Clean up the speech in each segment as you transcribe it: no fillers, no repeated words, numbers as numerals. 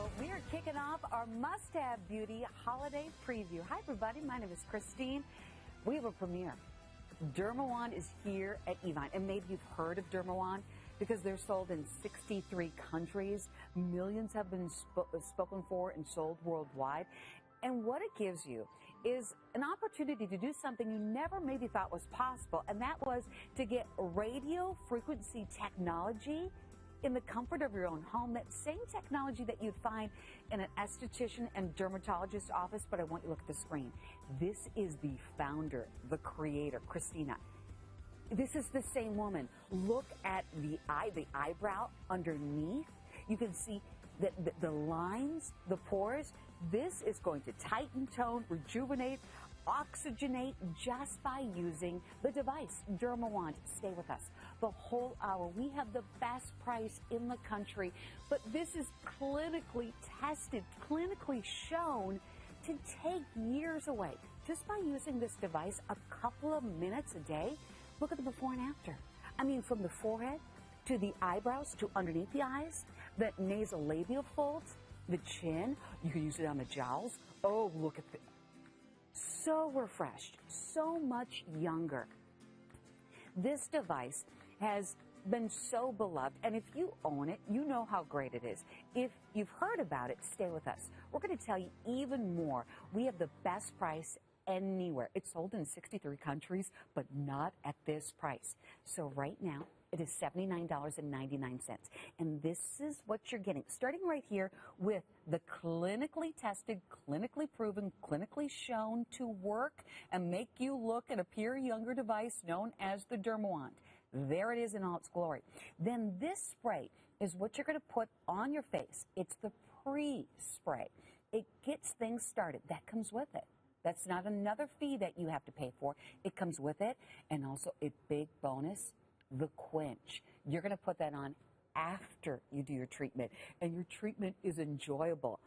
So we are kicking off our must-have beauty holiday preview. Hi, everybody. My name is Christine. We have a premiere. Dermawand is here at Evine. And maybe you've heard of Dermawand because they're sold in 63 countries. Millions have been spoken for and sold worldwide. And what it gives you is an opportunity to do something you never maybe thought was possible. And that was to get radio frequency technology in the comfort of your own home, that same technology that you'd find in an esthetician and dermatologist office. But I want you to look at the screen. This is the founder, the creator, Christina. This is the same woman. Look at the eyebrow underneath. You can see the lines, the pores. This is going to tighten, tone, rejuvenate, oxygenate just by using the device, Dermawand. Stay with us the whole hour. We have the best price in the country, but this is clinically tested, clinically shown to take years away. Just by using this device a couple of minutes a day, look at the before and after. I mean, from the forehead to the eyebrows to underneath the eyes, the nasolabial folds, the chin. You can use it on the jowls. Oh, look at this. So refreshed, so much younger. This device has been so beloved, and if you own it, you know how great it is. If you've heard about it, stay with us. We're going to tell you even more. We have the best price anywhere. It's sold in 63 countries, but not at this price. So right now, it is $79.99. And this is what you're getting, starting right here with the clinically tested, clinically proven, clinically shown to work and make you look and appear younger device known as the Dermawand. There it is in all its glory. Then this spray is what you're going to put on your face. It's the pre-spray. It gets things started. That comes with it. That's not another fee that you have to pay for. It comes with it. And also a big bonus, the Quench. You're going to put that on after you do your treatment, and your treatment is enjoyable.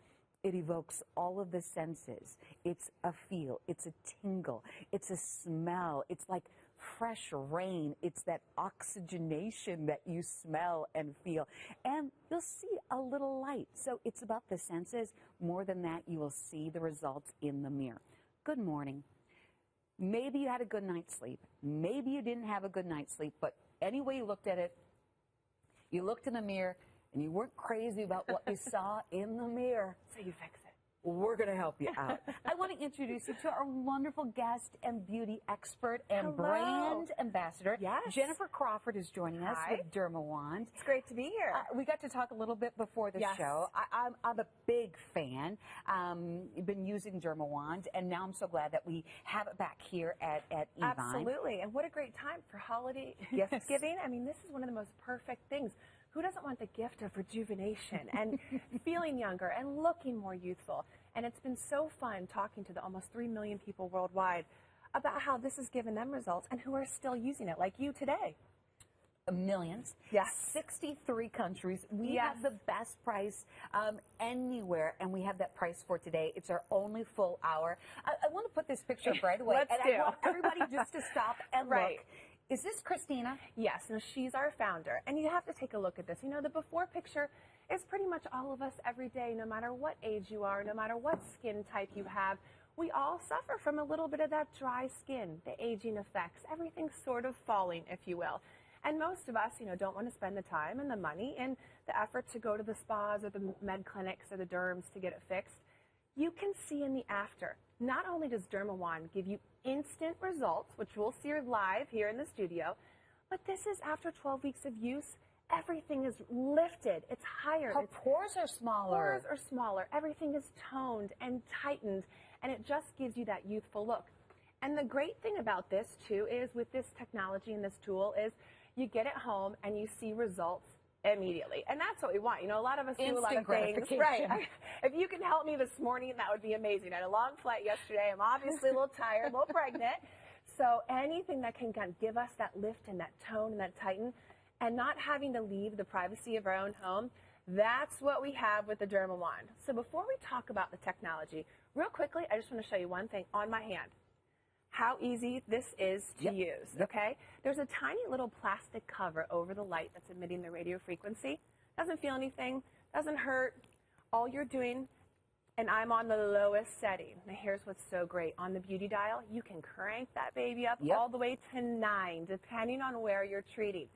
It evokes all of the senses. It's a feel, it's a tingle, it's a smell, it's like fresh rain, it's that oxygenation that you smell and feel, and you'll see a little light. So it's about the senses. More than that, you will see the results in the mirror. Good morning. Maybe you had a good night's sleep. Maybe you didn't have a good night's sleep, but anyway you looked at it, you looked in the mirror, and you weren't crazy about what you saw in the mirror. So you fix it. We're going to help you out. I want to introduce you to our wonderful guest and beauty expert and brand ambassador. Yes. Jennifer Crawford is joining us with Dermawand. It's great to be here. We got to talk a little bit before the show. I'm a big fan. You've been using Dermawand, and now I'm so glad that we have it back here at Evine. Absolutely. And what a great time for holiday giving. I mean, this is one of the most perfect things. Who doesn't want the gift of rejuvenation and feeling younger and looking more youthful? And it's been so fun talking to the almost 3 million people worldwide about how this has given them results and who are still using it, like you today. Millions. Yes. 63 countries. We have the best price anywhere, and we have that price for today. It's our only full hour. I want to put this picture up right away. I want everybody just to stop and look. Is this Christina? Yes, no, she's our founder. And you have to take a look at this. You know, the before picture is pretty much all of us every day, no matter what age you are, no matter what skin type you have. We all suffer from a little bit of that dry skin, the aging effects, everything sort of falling, if you will. And most of us, you know, don't want to spend the time and the money and the effort to go to the spas or the med clinics or the derms to get it fixed. You can see in the after. Not only does Dermawand give you instant results, which we'll see live here in the studio, but this is after 12 weeks of use. Everything is lifted. It's higher. Her pores are smaller. Pores are smaller. Everything is toned and tightened, and it just gives you that youthful look. And the great thing about this, too, is with this technology and this tool is you get it home and you see results immediately. And that's what we want. You know, a lot of us do a lot of things. Right. If you can help me this morning, that would be amazing. I had a long flight yesterday. I'm obviously a little tired, a little pregnant. So anything that can kind of give us that lift and that tone and that tighten and not having to leave the privacy of our own home, that's what we have with the Dermawand. So before we talk about the technology, real quickly, I just want to show you one thing on my hand. How easy this is to use, okay? There's a tiny little plastic cover over the light that's emitting the radio frequency. Doesn't feel anything, doesn't hurt. all you're doing, and I'm on the lowest setting. Now here's what's so great. On the beauty dial, you can crank that baby up all the way to 9, depending on where you're treating.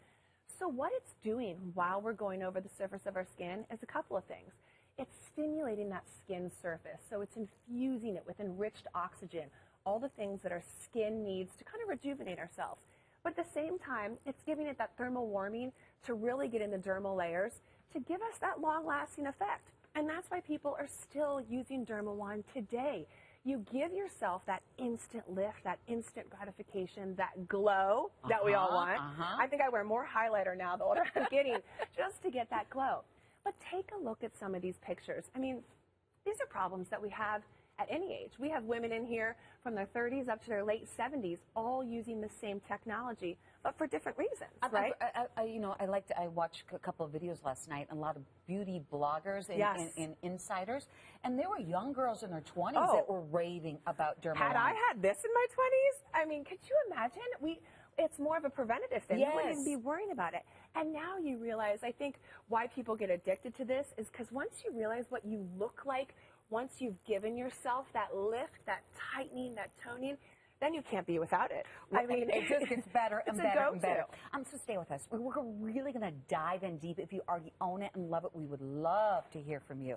So what it's doing while we're going over the surface of our skin is a couple of things. It's stimulating that skin surface, so it's infusing it with enriched oxygen, all the things that our skin needs to kind of rejuvenate ourselves. But at the same time, it's giving it that thermal warming to really get in the dermal layers to give us that long-lasting effect. And that's why people are still using Dermawand today. You give yourself that instant lift, that instant gratification, that glow that we all want. I think I wear more highlighter now the older I'm getting just to get that glow. But take a look at some of these pictures. I mean, these are problems that we have at any age. We have women in here from their 30s up to their late 70s, all using the same technology, but for different reasons, right? I watched a couple of videos last night, a lot of beauty bloggers and insiders, and there were young girls in their 20s that were raving about Dermawand. Had I had this in my 20s? I mean, could you imagine? It's more of a preventative thing. You wouldn't even be worrying about it. And now you realize, I think, why people get addicted to this is because once you realize what you look like, once you've given yourself that lift, that tightening, that toning, then you can't be without it. I mean, it just gets better and better and better. So stay with us. We're really going to dive in deep. If you already own it and love it, we would love to hear from you.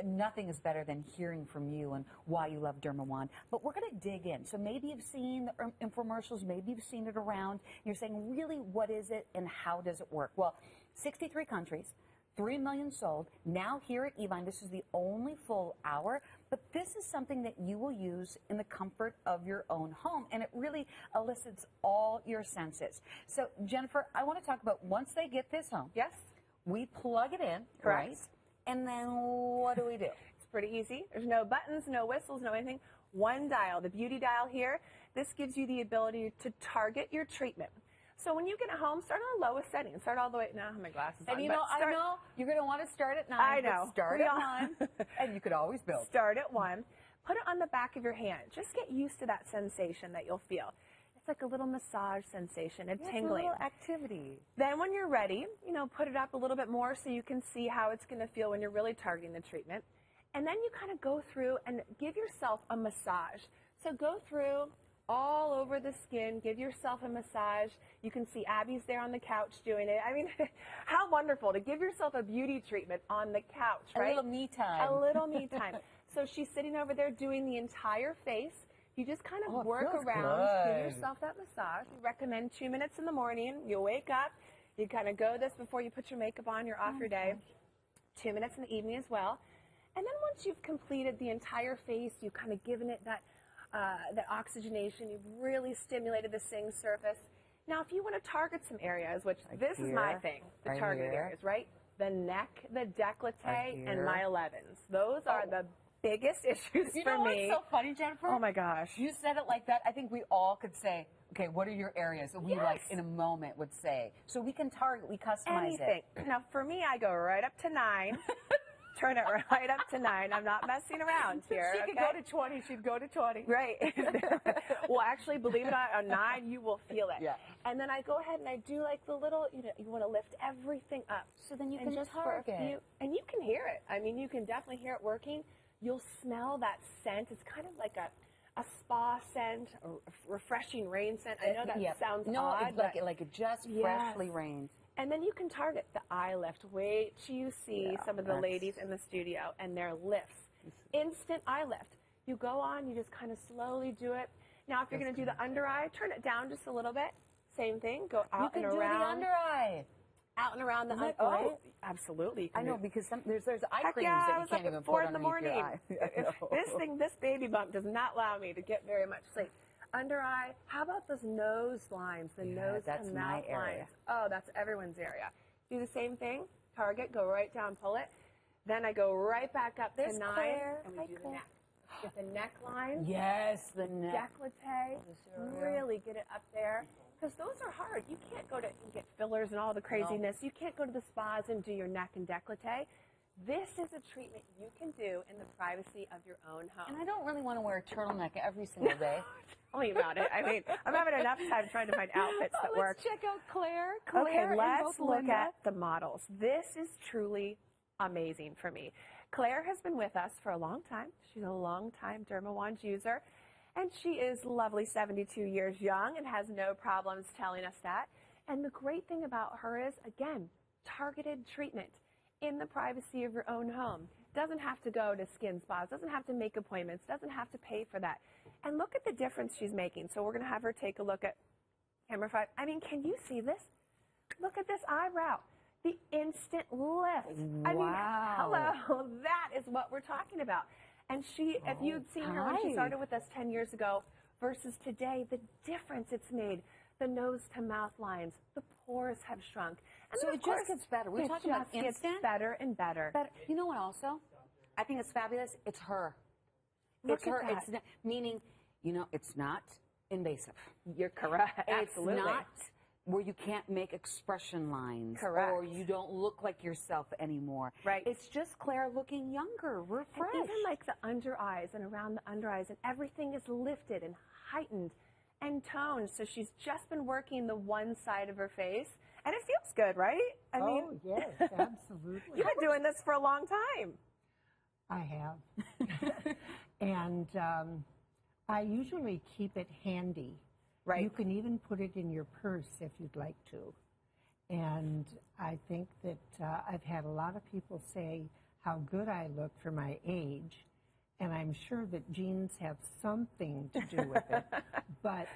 Nothing is better than hearing from you and why you love Dermawand. But we're going to dig in. So maybe you've seen the infomercials, maybe you've seen it around. You're saying, really, what is it and how does it work? Well, 63 countries, 3 million sold. Now here at Evine, this is the only full hour, but this is something that you will use in the comfort of your own home, and it really elicits all your senses. So, Jennifer, I want to talk about once they get this home. Yes. We plug it in, correct. Right? And then what do we do? It's pretty easy. There's no buttons, no whistles, no anything. One dial, the beauty dial here. This gives you the ability to target your treatment. So when you get it home, start on the lowest setting. Start all the way. Now I have my glasses on. And I know you're going to want to start at 9. I know. Start at 1, and you could always build. Start at 1. Put it on the back of your hand. Just get used to that sensation that you'll feel. It's like a little massage sensation, a tingling. A little activity. Then when you're ready, put it up a little bit more so you can see how it's going to feel when you're really targeting the treatment. And then you kind of go through and give yourself a massage. So go through all over the skin, give yourself a massage. You can see Abby's there on the couch doing it. I mean, how wonderful to give yourself a beauty treatment on the couch, right? A little me time. A little me time. So she's sitting over there doing the entire face. You just kind of work around, give yourself that massage. We recommend 2 minutes in the morning. You wake up, you kind of go this before you put your makeup on, you're off your day. 2 minutes in the evening as well. And then once you've completed the entire face, you've kind of given it that oxygenation, you've really stimulated the skin surface. Now, if you want to target some areas, which this is my thing, the targeted areas, right? The neck, the décolleté, and my 11s. Those are the biggest issues for me. You know what's so funny, Jennifer? Oh my gosh. You said it like that. I think we all could say, okay, what are your areas that we like in a moment would say. So we can target, we customize anything. it. Now for me, I go right up to 9. Turn it right up to 9. I'm not messing around here. She could go to 20. She'd go to 20. Right. Well, actually, believe it or not, on 9, you will feel it. Yeah. And then I go ahead and I do like the little, you want to lift everything up. So then you can just target. For a few, and you can hear it. I mean, you can definitely hear it working. You'll smell that scent. It's kind of like a spa scent, a refreshing rain scent. I know that sounds odd. It's like it just freshly rained. And then you can target the eye lift. Wait till you see some of the ladies in the studio and their lifts. Instant eye lift. You go on, you just kind of slowly do it. Now, if you're going to do the under eye, turn it down just a little bit. Same thing. Go out and around. You can do the under eye. Out and around the eye. Oh, absolutely. I know, because there's eye creams that you can't even put underneath your eye. This baby bump does not allow me to get very much sleep. Under eye, how about those nose lines, the nose and mouth lines? Oh, that's everyone's area. Do the same thing, target, go right down, pull it. Then I go right back up to 9, and we do the neck. Get the neckline. Yes, the neck. Décolleté, really get it up there. Because those are hard. You can't go to get fillers and all the craziness. No. You can't go to the spas and do your neck and décolleté. This is a treatment you can do in the privacy of your own home. And I don't really want to wear a turtleneck every single day. Tell me about it. I mean, I'm having enough time trying to find outfits that work. Let's check out Claire. Okay, let's look at the models. This is truly amazing for me. Claire has been with us for a long time. She's a long-time Dermawand user, and she is lovely, 72 years young, and has no problems telling us that. And the great thing about her is, again, targeted treatment in the privacy of your own home. Doesn't have to go to skin spas, doesn't have to make appointments, doesn't have to pay for that. And look at the difference she's making. So we're going to have her take a look at camera 5. I mean, can you see this? Look at this eyebrow. The instant lift. Wow. I mean, hello, that is what we're talking about. And she, if you'd seen her when she started with us 10 years ago versus today, the difference it's made. The nose to mouth lines, the pores have shrunk. And so it just gets better. We're talking about instant. It gets better and better. You know what also? I think it's fabulous. It's her. Look it's her. at that. It's meaning, you know, it's not invasive. You're correct. Absolutely. It's not where you can't make expression lines. Correct. Or you don't look like yourself anymore. Right. It's just Claire looking younger, refreshed. And even like the under eyes and around the under eyes, and everything is lifted and heightened and toned. So she's just been working the one side of her face, and it feels good, right? I mean, yes, absolutely. You've been doing this for a long time. I have. And I usually keep it handy. Right. You can even put it in your purse if you'd like to. And I think that I've had a lot of people say how good I look for my age. And I'm sure that genes have something to do with it. But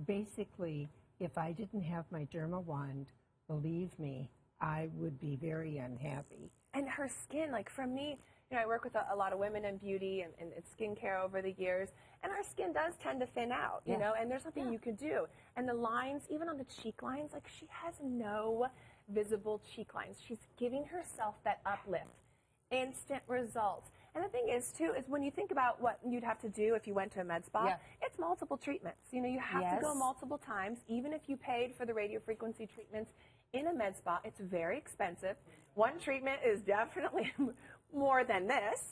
basically, if I didn't have my Dermawand, believe me, I would be very unhappy. And her skin, like for me, you know, I work with a lot of women in beauty and skincare over the years, and our skin does tend to thin out, you know, and there's nothing you can do. And the lines, even on the cheek lines, like she has no visible cheek lines. She's giving herself that uplift. Instant results. And the thing is, too, is when you think about what you'd have to do if you went to a med spa, it's multiple treatments. You know, you have to go multiple times. Even if you paid for the radiofrequency treatments in a med spa, it's very expensive. One treatment is definitely more than this.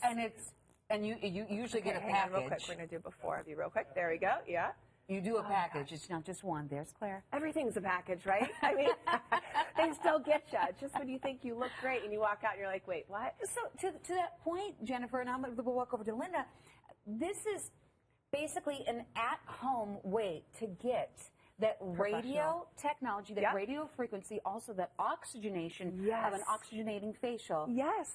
And you usually get a package. Real quick, we're going to do before of you real quick. There we go. Yeah. You do a package. It's not just one. There's Claire. Everything's a package, right? I mean, they still get you. Just when you think you look great and you walk out and you're like, wait, what? So to that point, Jennifer, and I'm going to walk over to Linda, this is basically an at-home way to get that radio technology, that radio frequency, also that oxygenation of an oxygenating facial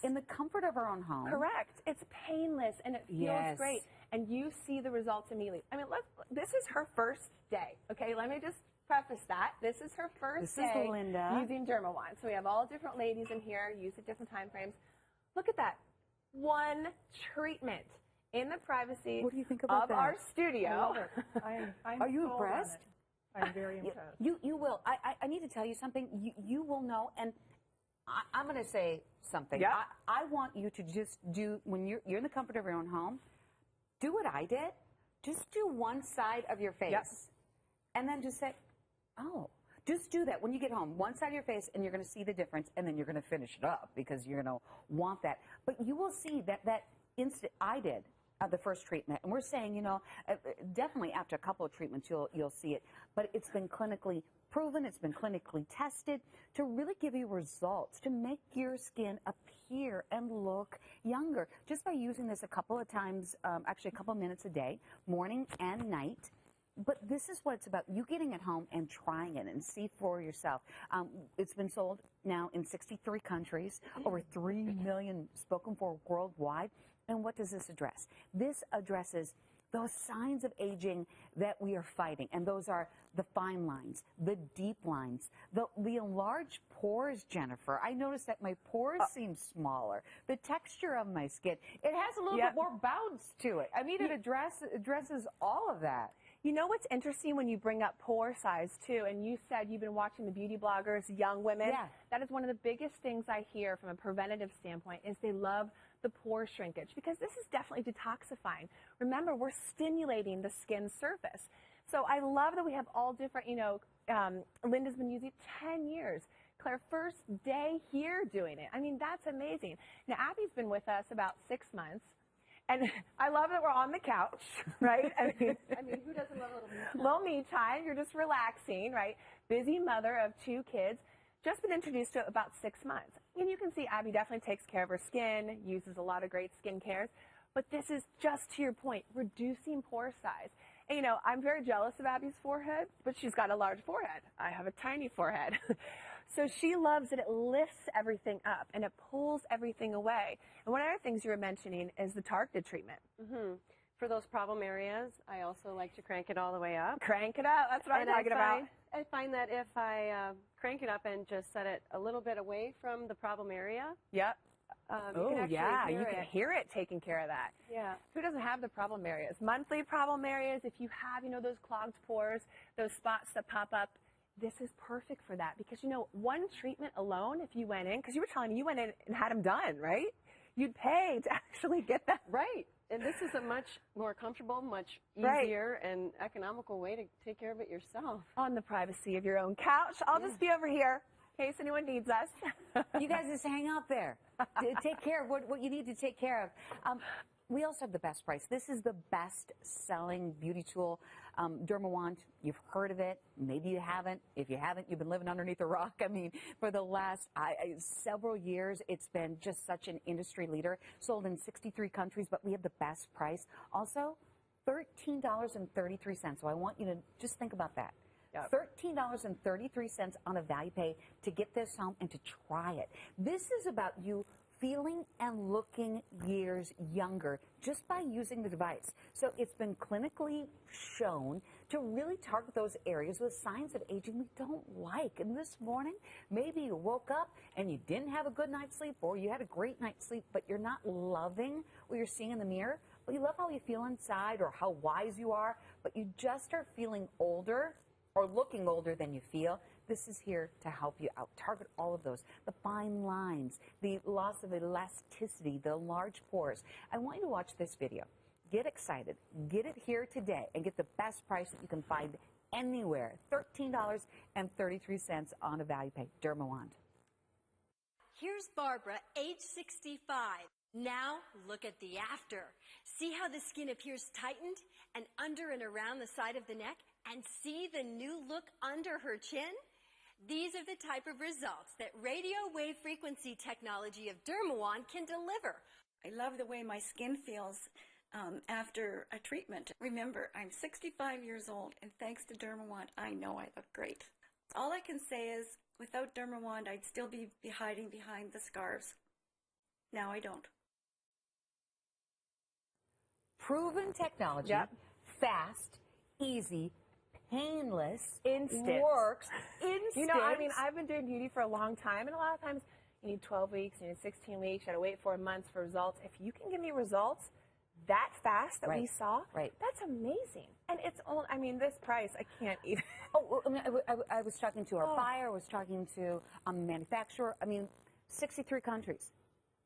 in the comfort of our own home. Correct. It's painless and it feels great. And you see the results immediately. I mean, look, this is her first day. Okay, let me just preface that. This is her first day using Dermawand. So we have all different ladies in here, use at different time frames. Look at that. One treatment in the privacy of our studio. Are you impressed? I'm very impressed. You will. I need to tell you something. You will know, and I'm going to say something. Yeah. I want you to just do, when you're in the comfort of your own home, do what I did. Just do one side of your face. And then just say, oh. Just do that when you get home. One side of your face, and you're going to see the difference, and then you're going to finish it up because you're going to want that. But you will see that instant, I did. The first treatment, and we're saying, you know, definitely after a couple of treatments you'll see it, but it's been clinically proven, it's been clinically tested to really give you results, to make your skin appear and look younger, just by using this a couple of times, actually a couple of minutes a day, morning and night. But this is what it's about, you getting it home and trying it and see for yourself. It's been sold now in 63 countries, over 3 million spoken for worldwide. And what does this address? This addresses those signs of aging that we are fighting. And those are the fine lines, the deep lines, the enlarged pores, Jennifer. I noticed that my pores seem smaller. The texture of my skin, it has a little bit more bounce to it. I mean, it addresses all of that. You know what's interesting when you bring up pore size, too, and you said you've been watching the beauty bloggers, young women. Yeah. That is one of the biggest things I hear from a preventative standpoint is they love the pore shrinkage because this is definitely detoxifying. Remember, we're stimulating the skin surface. So I love that we have all different, you know, Linda's been using 10 years. Claire, first day here doing it. I mean, that's amazing. Now, Abby's been with us about 6 months. And I love that we're on the couch, right? I mean, who doesn't love a little me time? Little me time. You're just relaxing, right? Busy mother of 2 kids. just been introduced to it about 6 months. And you can see Abby definitely takes care of her skin, uses a lot of great skin cares. But this is just to your point, reducing pore size. And, you know, I'm very jealous of Abby's forehead, but she's got a large forehead. I have a tiny forehead. So she loves that it lifts everything up and it pulls everything away. And one of the things you were mentioning is the targeted treatment. Mm-hmm. For those problem areas, I also like to crank it all the way up. Crank it up. That's what I'm talking about. I find that if I crank it up and just set it a little bit away from the problem area, Yep. you can actually hear you can hear it taking care of that. Yeah. Who doesn't have the problem areas? Monthly problem areas, if you have, you know, those clogged pores, those spots that pop up, this is perfect for that. Because, you know, one treatment alone, if you went in, because you were telling me you went in and had them done, right? You'd pay to actually get that. Right. And this is a much more comfortable, much easier and economical way to take care of it yourself. On the privacy of your own couch. I'll just be over here in case anyone needs us. You guys just hang out there. Take care of what you need to take care of. We also have the best price. This is the best-selling beauty tool, Dermawand. You've heard of it. Maybe you haven't. If you haven't, you've been living underneath a rock. I mean, for the last several years, it's been just such an industry leader. Sold in 63 countries, but we have the best price. Also, $13.33. So I want you to just think about that. Yep. $13.33 on a value pay to get this home and to try it. This is about you feeling and looking years younger just by using the device. So it's been clinically shown to really target those areas with signs of aging we don't like. And this morning, maybe you woke up and you didn't have a good night's sleep, or you had a great night's sleep, but you're not loving what you're seeing in the mirror. Well, you love how you feel inside or how wise you are, but you just are feeling older or looking older than you feel. This is here to help you out. Target all of those. The fine lines, the loss of elasticity, the large pores. I want you to watch this video. Get excited. Get it here today and get the best price that you can find anywhere. $13.33 on a value pay. Dermawand. Here's Barbara, age 65. Now look at the after. See how the skin appears tightened and under and around the side of the neck? And see the new look under her chin? These are the type of results that radio wave frequency technology of Dermawand can deliver. I love the way my skin feels after a treatment. Remember, I'm 65 years old, and thanks to Dermawand, I know I look great. All I can say is, without Dermawand, I'd still be hiding behind the scarves. Now I don't. Proven technology, fast, easy, painless, instant, works, instant. You know, I mean, I've been doing beauty for a long time, and a lot of times you need 12 weeks, you need 16 weeks, you got to wait 4 months for results. If you can give me results that fast that we saw, that's amazing. And it's all, I mean, this price, I can't even. I was talking to our buyer, I was talking to a manufacturer. I mean, 63 countries,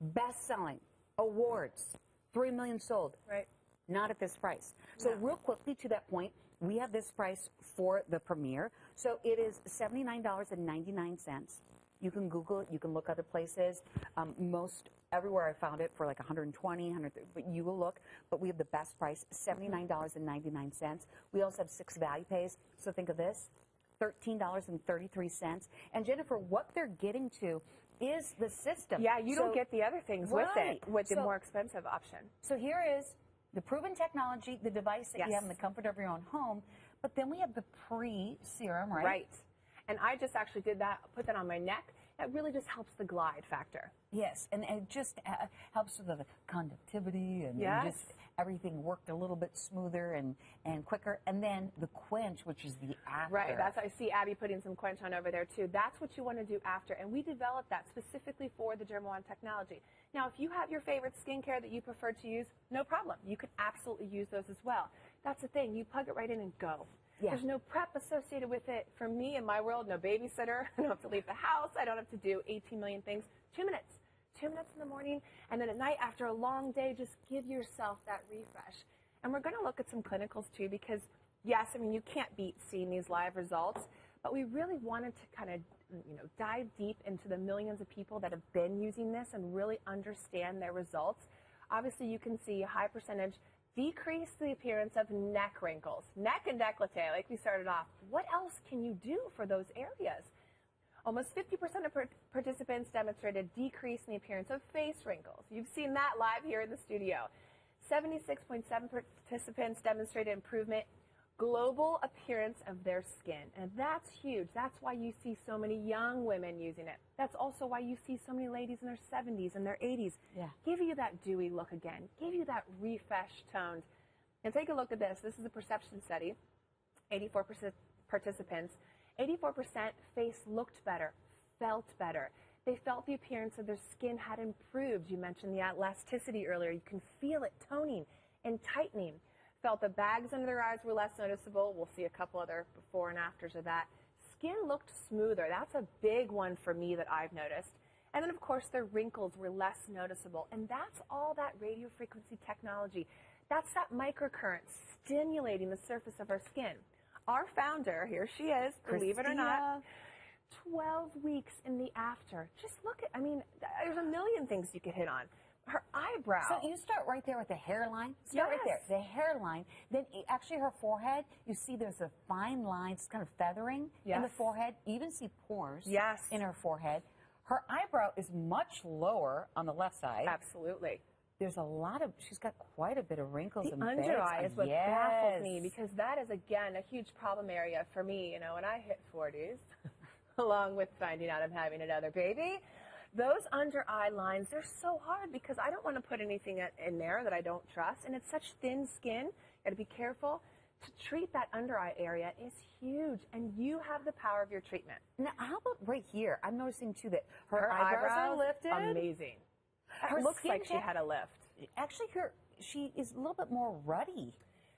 best-selling, awards, 3 million sold. Right. Not at this price. So real quickly to that point, we have this price for the premiere. So it is $79.99. You can Google it. You can look other places. Most everywhere I found it for like $120, $130, but you will look. But we have the best price, $79.99. We also have 6 value pays. So think of this, $13.33. And Jennifer, what they're getting to is the system. Yeah, you don't get the other things with it, with the more expensive option. So here is the proven technology, the device that you have in the comfort of your own home, but then we have the pre-serum, right? Right. And I just actually did that, put that on my neck. That really just helps the glide factor. Yes, and it just helps with the conductivity and just everything worked a little bit smoother and quicker. And then the Quench, which is the after. Right, that's, I see Abby putting some Quench on over there too. That's what you want to do after. And we developed that specifically for the Dermawand technology. Now, if you have your favorite skincare that you prefer to use, no problem. You can absolutely use those as well. That's the thing. You plug it right in and go. Yeah. There's no prep associated with it. For me, in my world, no babysitter. I don't have to leave the house. I don't have to do 18 million things. 2 minutes. 2 minutes in the morning, and then at night after a long day, just give yourself that refresh. And we're going to look at some clinicals too, because yes, I mean, you can't beat seeing these live results, but we really wanted to kind of, you know, dive deep into the millions of people that have been using this and really understand their results. Obviously, you can see a high percentage decrease the appearance of neck wrinkles, neck and décolleté, like we started off. What else can you do for those areas? Almost 50% of participants demonstrated a decrease in the appearance of face wrinkles. You've seen that live here in the studio. 76.7 participants demonstrated improvement global appearance of their skin. And that's huge. That's why you see so many young women using it. That's also why you see so many ladies in their 70s and their 80s. Yeah. Give you that dewy look again. Give you that refreshed toned. And take a look at this. This is a perception study. 84% participants. 84% face looked better, felt better. They felt the appearance of their skin had improved. You mentioned the elasticity earlier. You can feel it toning and tightening. Felt the bags under their eyes were less noticeable. We'll see a couple other before and afters of that. Skin looked smoother. That's a big one for me that I've noticed. And then, of course, their wrinkles were less noticeable. And that's all that radio frequency technology. That's that microcurrent stimulating the surface of our skin. Our founder, here she is, believe it or not, 12 weeks in the after. Just look at, I mean, there's a million things you could hit on. Her eyebrow. So you start right there with the hairline. Start right there. The hairline. Then actually her forehead, you see there's a fine line, it's kind of feathering in the forehead. You even see pores in her forehead. Her eyebrow is much lower on the left side. Absolutely. There's a lot of, she's got quite a bit of wrinkles the and under eye is what baffles me, because that is, again, a huge problem area for me. You know, when I hit 40s, along with finding out I'm having another baby, those under eye lines, they're so hard because I don't want to put anything in there that I don't trust. And it's such thin skin. Got to be careful. To treat that under eye area is huge, and you have the power of your treatment. Now, how about right here? I'm noticing too that her eyebrows are lifted. Amazing. Her It looks skin like she had a lift. Actually, she is a little bit more ruddy.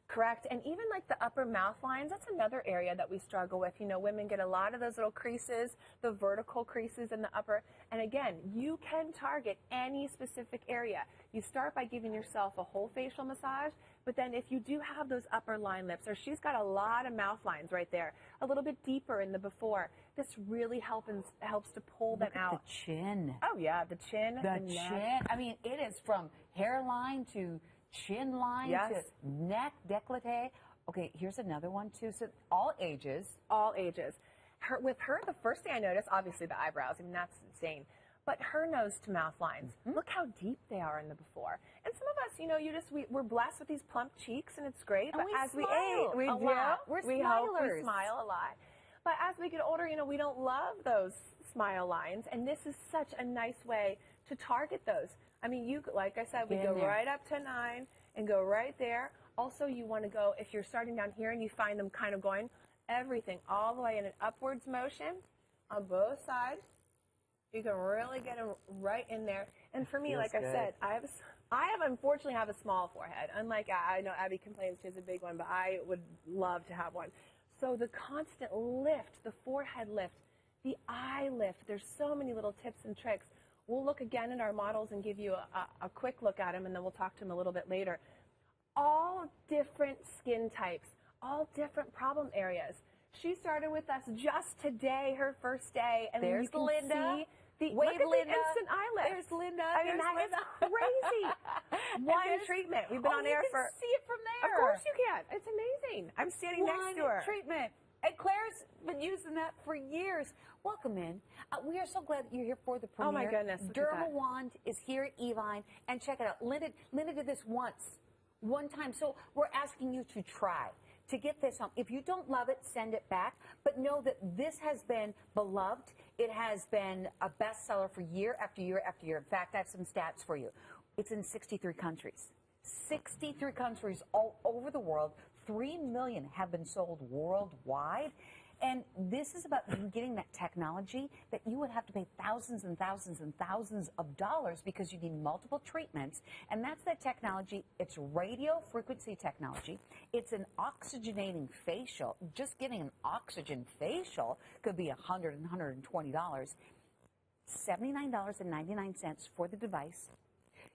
Correct. And even like the upper mouth lines, that's another area that we struggle with. You know, women get a lot of those little creases, the vertical creases in the upper. And again, you can target any specific area. You start by giving yourself a whole facial massage, but then if you do have those upper line lips, or she's got a lot of mouth lines right there, a little bit deeper in the before, this really helps to pull them out. The chin. Oh, yeah, the chin. The chin. I mean, it is from hairline to chin line to neck, décolleté. Okay, here's another one too. So all ages. All ages. With her, the first thing I noticed, obviously the eyebrows. I mean, that's insane. But her nose to mouth lines, look how deep they are in the before. And some of us, you know, we're blessed with these plump cheeks, and it's great. And but we as smile we age, we hope we smilers. smile a lot. But as we get older, you know, we don't love those smile lines, and this is such a nice way to target those. I mean, you, like I said, we go right up to 9 and go right there. Also, you want to go, if you're starting down here and you find them kind of going, everything all the way in an upwards motion on both sides. You can really get them right in there. And for me, like I said, I unfortunately have a small forehead. Unlike, I know Abby complains she has a big one, but I would love to have one. So the constant lift, the forehead lift, the eye lift, there's so many little tips and tricks. We'll look again at our models and give you a quick look at them, and then we'll talk to them a little bit later. All different skin types, all different problem areas. She started with us just today, her first day, and there's you can Linda. see look at the instant eye lift. There's Linda. I mean, that is crazy. One treatment. We've been on air for. You can see it from there. Of course you can. It's amazing. I'm standing next to her. One treatment. And Claire's been using that for years. Welcome in. We are so glad that you're here for the premiere. Oh my goodness. Dermawand is here at Evine, and check it out. Linda did this one time. So we're asking you to try to get this home. If you don't love it, send it back. But know that this has been beloved. It has been a bestseller for year after year after year. In fact, I have some stats for you. It's in 63 countries. 63 countries all over the world. 3 million have been sold worldwide. And this is about you getting that technology that you would have to pay thousands and thousands and thousands of dollars because you need multiple treatments. And that's that technology. It's radio frequency technology. It's an oxygenating facial. Just getting an oxygen facial could be $100 and $120. $79.99 for the device.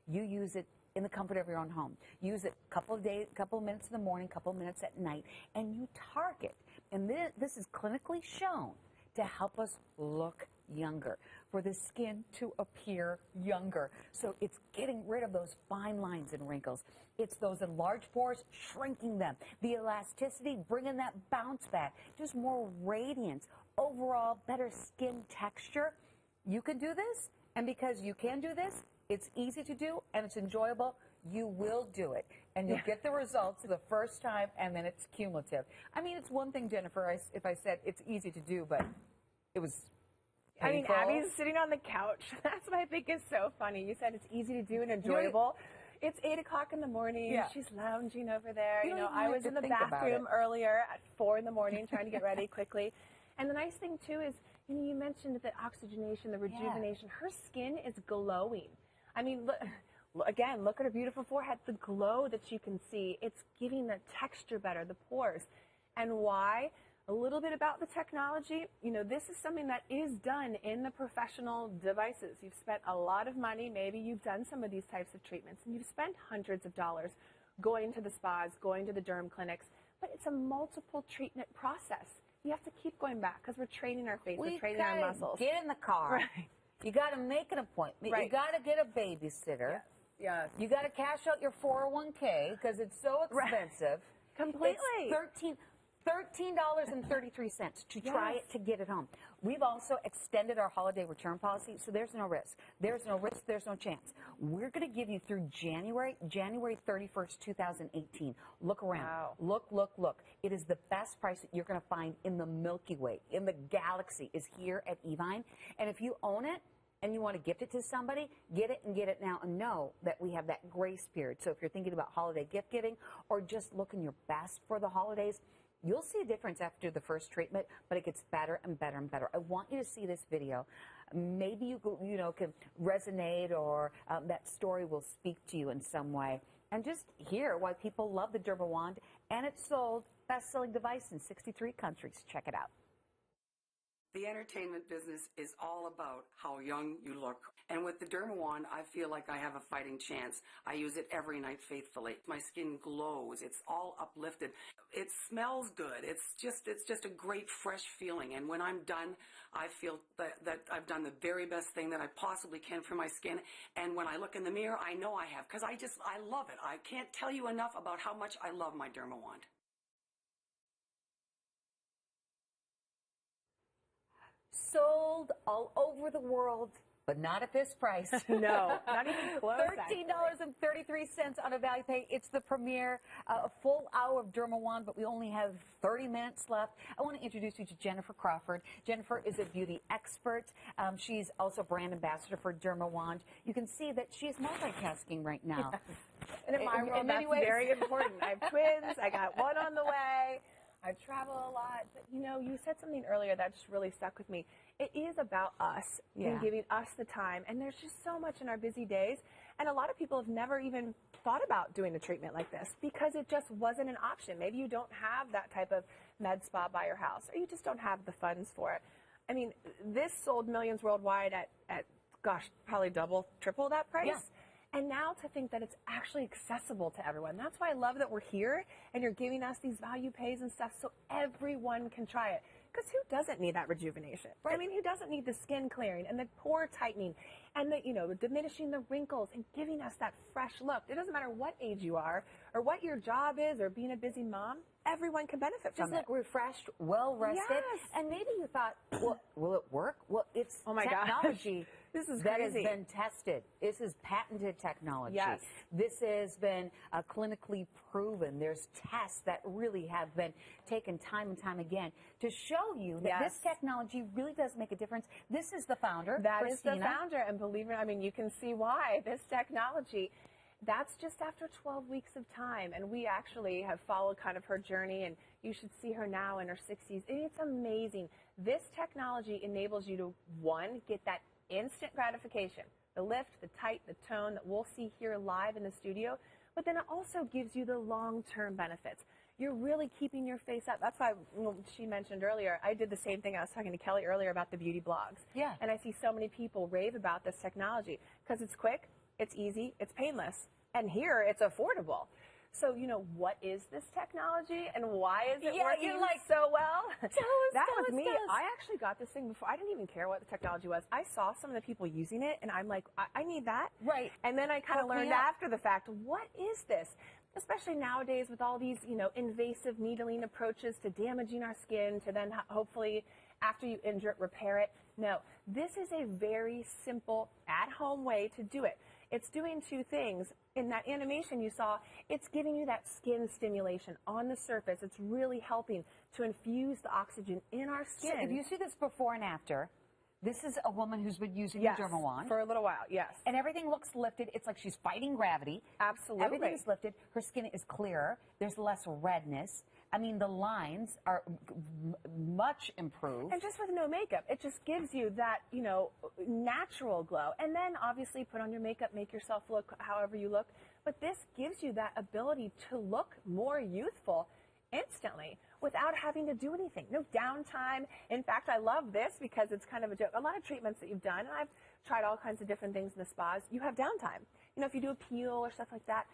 You use it in the comfort of your own home. Use it a couple of minutes in the morning, couple of minutes at night, and you target. And this is clinically shown to help us look younger, for the skin to appear younger. So it's getting rid of those fine lines and wrinkles. It's those enlarged pores, shrinking them. The elasticity, bringing that bounce back. Just more radiance. Overall, better skin texture. You can do this, and because you can do this, it's easy to do, and it's enjoyable. You will do it, and you'll get the results the first time, and then it's cumulative. I mean, it's one thing, Jennifer, if I said it's easy to do, but it was painful. I mean, Abby's sitting on the couch. That's what I think is so funny. You said it's easy to do and enjoyable. It's 8 o'clock in the morning. Yeah. She's lounging over there. You know, I was in the bathroom earlier at 4 in the morning trying to get ready quickly. And the nice thing, too, is you mentioned the oxygenation, the rejuvenation. Her skin is glowing. I mean, look at her beautiful forehead. The glow that you can see, it's giving the texture better, the pores. And why? A little bit about the technology. This is something that is done in the professional devices. You've spent a lot of money. Maybe you've done some of these types of treatments, and you've spent hundreds of dollars going to the spas, going to the derm clinics. But it's a multiple treatment process. You have to keep going back because we're training our face, we're training our muscles. Get in the car. Right. You got to make an appointment. Right. You got to get a babysitter. Yes. You got to cash out your 401k because it's so expensive. Completely. It's $13.33 to try it to get it home. We've also extended our holiday return policy, so there's no risk. There's no risk. There's no chance. We're going to give you through January 31st, 2018. Look around. Wow. Look. It is the best price that you're going to find in the Milky Way, in the galaxy, is here at Evine. And if you own it, and you want to gift it to somebody, get it and get it now, and know that we have that grace period. So if you're thinking about holiday gift giving or just looking your best for the holidays, you'll see a difference after the first treatment, but it gets better and better and better. I want you to see this video. Maybe you can resonate, or that story will speak to you in some way. And just hear why people love the Dermawand, and it's sold, best-selling device in 63 countries. Check it out. The entertainment business is all about how young you look. And with the Dermawand, I feel like I have a fighting chance. I use it every night faithfully. My skin glows. It's all uplifted. It smells good. It's just a great, fresh feeling. And when I'm done, I feel that I've done the very best thing that I possibly can for my skin. And when I look in the mirror, I know I have, because I love it. I can't tell you enough about how much I love my Dermawand. Sold all over the world, but not at this price. No, not even close. $13.33 on a value pay. It's the premiere, a full hour of Dermawand, but we only have 30 minutes left. I want to introduce you to Jennifer Crawford. Jennifer is a beauty expert. She's also brand ambassador for Dermawand. You can see that she is multitasking right now. Yes. And in my world, that's very important. I have twins. I got one on the way. I travel a lot, but you said something earlier that just really stuck with me. It is about us and giving us the time, and there's just so much in our busy days, and a lot of people have never even thought about doing a treatment like this because it just wasn't an option. Maybe you don't have that type of med spa by your house, or you just don't have the funds for it. I mean, this sold millions worldwide at gosh, probably double, triple that price. Yeah. And now to think that it's actually accessible to everyone. That's why I love that we're here and you're giving us these value pays and stuff so everyone can try it. Because who doesn't need that rejuvenation? Right. I mean, who doesn't need the skin clearing and the pore tightening and the diminishing the wrinkles and giving us that fresh look? It doesn't matter what age you are or what your job is or being a busy mom. Everyone can benefit from it. Just look refreshed, well-rested. Yes. And maybe you thought, well, will it work? Well, it's technology that has been tested. This is patented technology. Yes. This has been clinically proven. There's tests that really have been taken time and time again to show you that this technology really does make a difference. This is the founder, That Christina. is the founder, and believe it, I mean, you can see why. This technology, that's just after 12 weeks of time, and we actually have followed kind of her journey, and you should see her now in her 60s. It's amazing. This technology enables you to, one, get that instant gratification, the lift, the tight, the tone that we'll see here live in the studio, but then it also gives you the long-term benefits. You're really keeping your face up. That's why she mentioned earlier, I did the same thing. I was talking to Kelly earlier about the beauty blogs. Yeah. And I see so many people rave about this technology because it's quick, it's easy, it's painless, and here it's affordable. So, what is this technology and why is it Yeah, working you're like, so well? That was me. I actually got this thing before. I didn't even care what the technology was. I saw some of the people using it, and I'm like, I need that. Right. And then I kind of Hook me learned up. after the fact, what is this? Especially nowadays with all these, invasive needling approaches to damaging our skin to then hopefully after you injure it, repair it. No, this is a very simple at-home way to do it. It's doing two things. In that animation you saw, it's giving you that skin stimulation on the surface. It's really helping to infuse the oxygen in our skin. So if you see this before and after, this is a woman who's been using yes, the Dermawand. for a little while, yes. And everything looks lifted. It's like she's fighting gravity. Absolutely. Everything is lifted. Her skin is clearer. There's less redness. I mean, the lines are much improved. And just with no makeup, it just gives you that, natural glow. And then obviously put on your makeup, make yourself look however you look. But this gives you that ability to look more youthful instantly without having to do anything. No downtime. In fact, I love this because it's kind of a joke. A lot of treatments that you've done, and I've tried all kinds of different things in the spas, you have downtime. If you do a peel or stuff like that,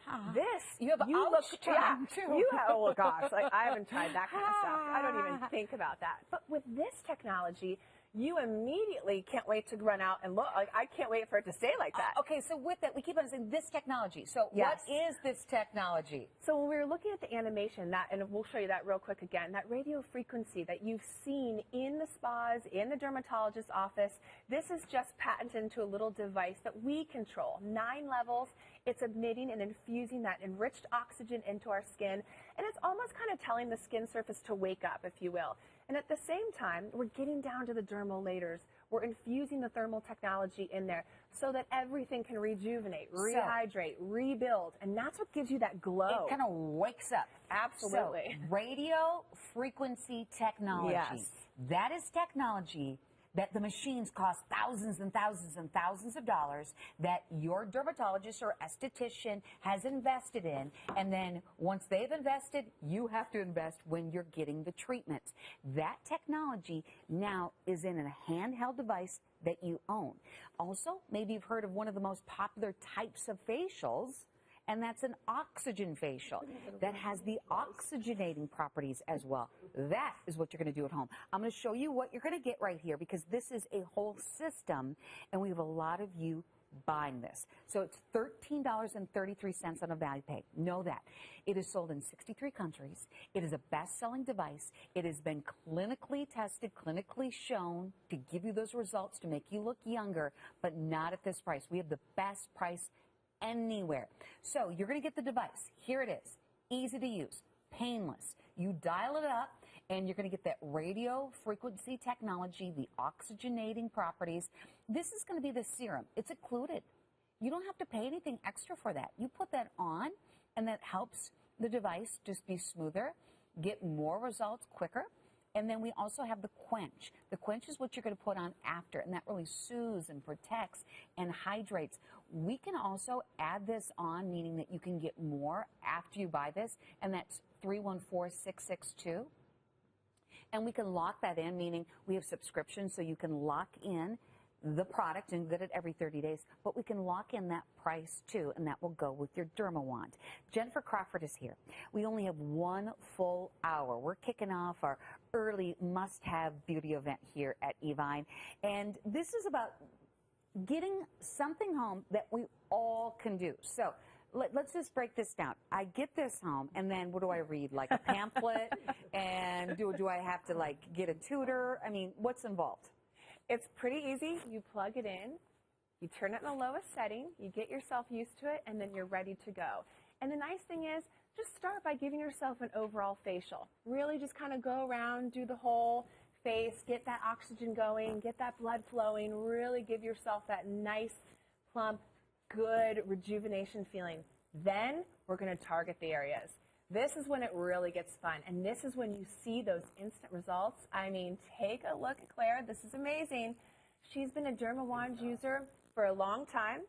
you have ouch time too. You have, oh gosh, I haven't tried that kind of stuff. I don't even think about that. But with this technology, you immediately can't wait to run out and look. I can't wait for it to stay like that. Okay, so with that, we keep on saying this technology. So yes. What is this technology? So when we were looking at the animation, and we'll show you that real quick again, that radio frequency that you've seen in the spas, in the dermatologist's office, this is just patented into a little device that we control. 9 levels. It's emitting and infusing that enriched oxygen into our skin, and it's almost kind of telling the skin surface to wake up, if you will. And at the same time, we're getting down to the dermal layers. We're infusing the thermal technology in there so that everything can rejuvenate, rehydrate, rebuild. And that's what gives you that glow. It kind of wakes up. Absolutely. So, radio frequency technology. Yes. That is technology that the machines cost thousands and thousands and thousands of dollars that your dermatologist or esthetician has invested in. And then once they've invested, you have to invest when you're getting the treatments. That technology now is in a handheld device that you own. Also, maybe you've heard of one of the most popular types of facials, and that's an oxygen facial that has the oxygenating properties as well. That is what you're going to do at home. I'm going to show you what you're going to get right here because this is a whole system, and we have a lot of you buying this. So it's $13.33 on a value pay. Know that. It is sold in 63 countries. It is a best-selling device. It has been clinically tested, clinically shown to give you those results to make you look younger, but not at this price. We have the best price anywhere. So you're going to get the device. Here it is. Easy to use. Painless. You dial it up and you're going to get that radio frequency technology, the oxygenating properties. This is going to be the serum. It's included. You don't have to pay anything extra for that. You put that on and that helps the device just be smoother, get more results quicker. And then we also have the Quench. The Quench is what you're going to put on after, and that really soothes and protects and hydrates. We can also add this on, meaning that you can get more after you buy this, and that's 314662. And we can lock that in, meaning we have subscriptions, so you can lock in the product and get it every 30 days, but we can lock in that price too, and that will go with your Dermawand. Jennifer Crawford is here. We only have 1 full hour. We're kicking off our early must-have beauty event here at Evine, and this is about getting something home that we all can do. So let's just break this down. I get this home, and then what do I read? Like a pamphlet? And do I have to like get a tutor? I mean, what's involved? It's pretty easy. You plug it in, you turn it in the lowest setting, you get yourself used to it, and then you're ready to go. And the nice thing is, just start by giving yourself an overall facial. Really just kind of go around, do the whole face, get that oxygen going, get that blood flowing, really give yourself that nice, plump, good rejuvenation feeling. Then we're going to target the areas. This is when it really gets fun, and this is when you see those instant results. I mean, take a look at Claire. This is amazing. She's been a Dermawand user for a long time.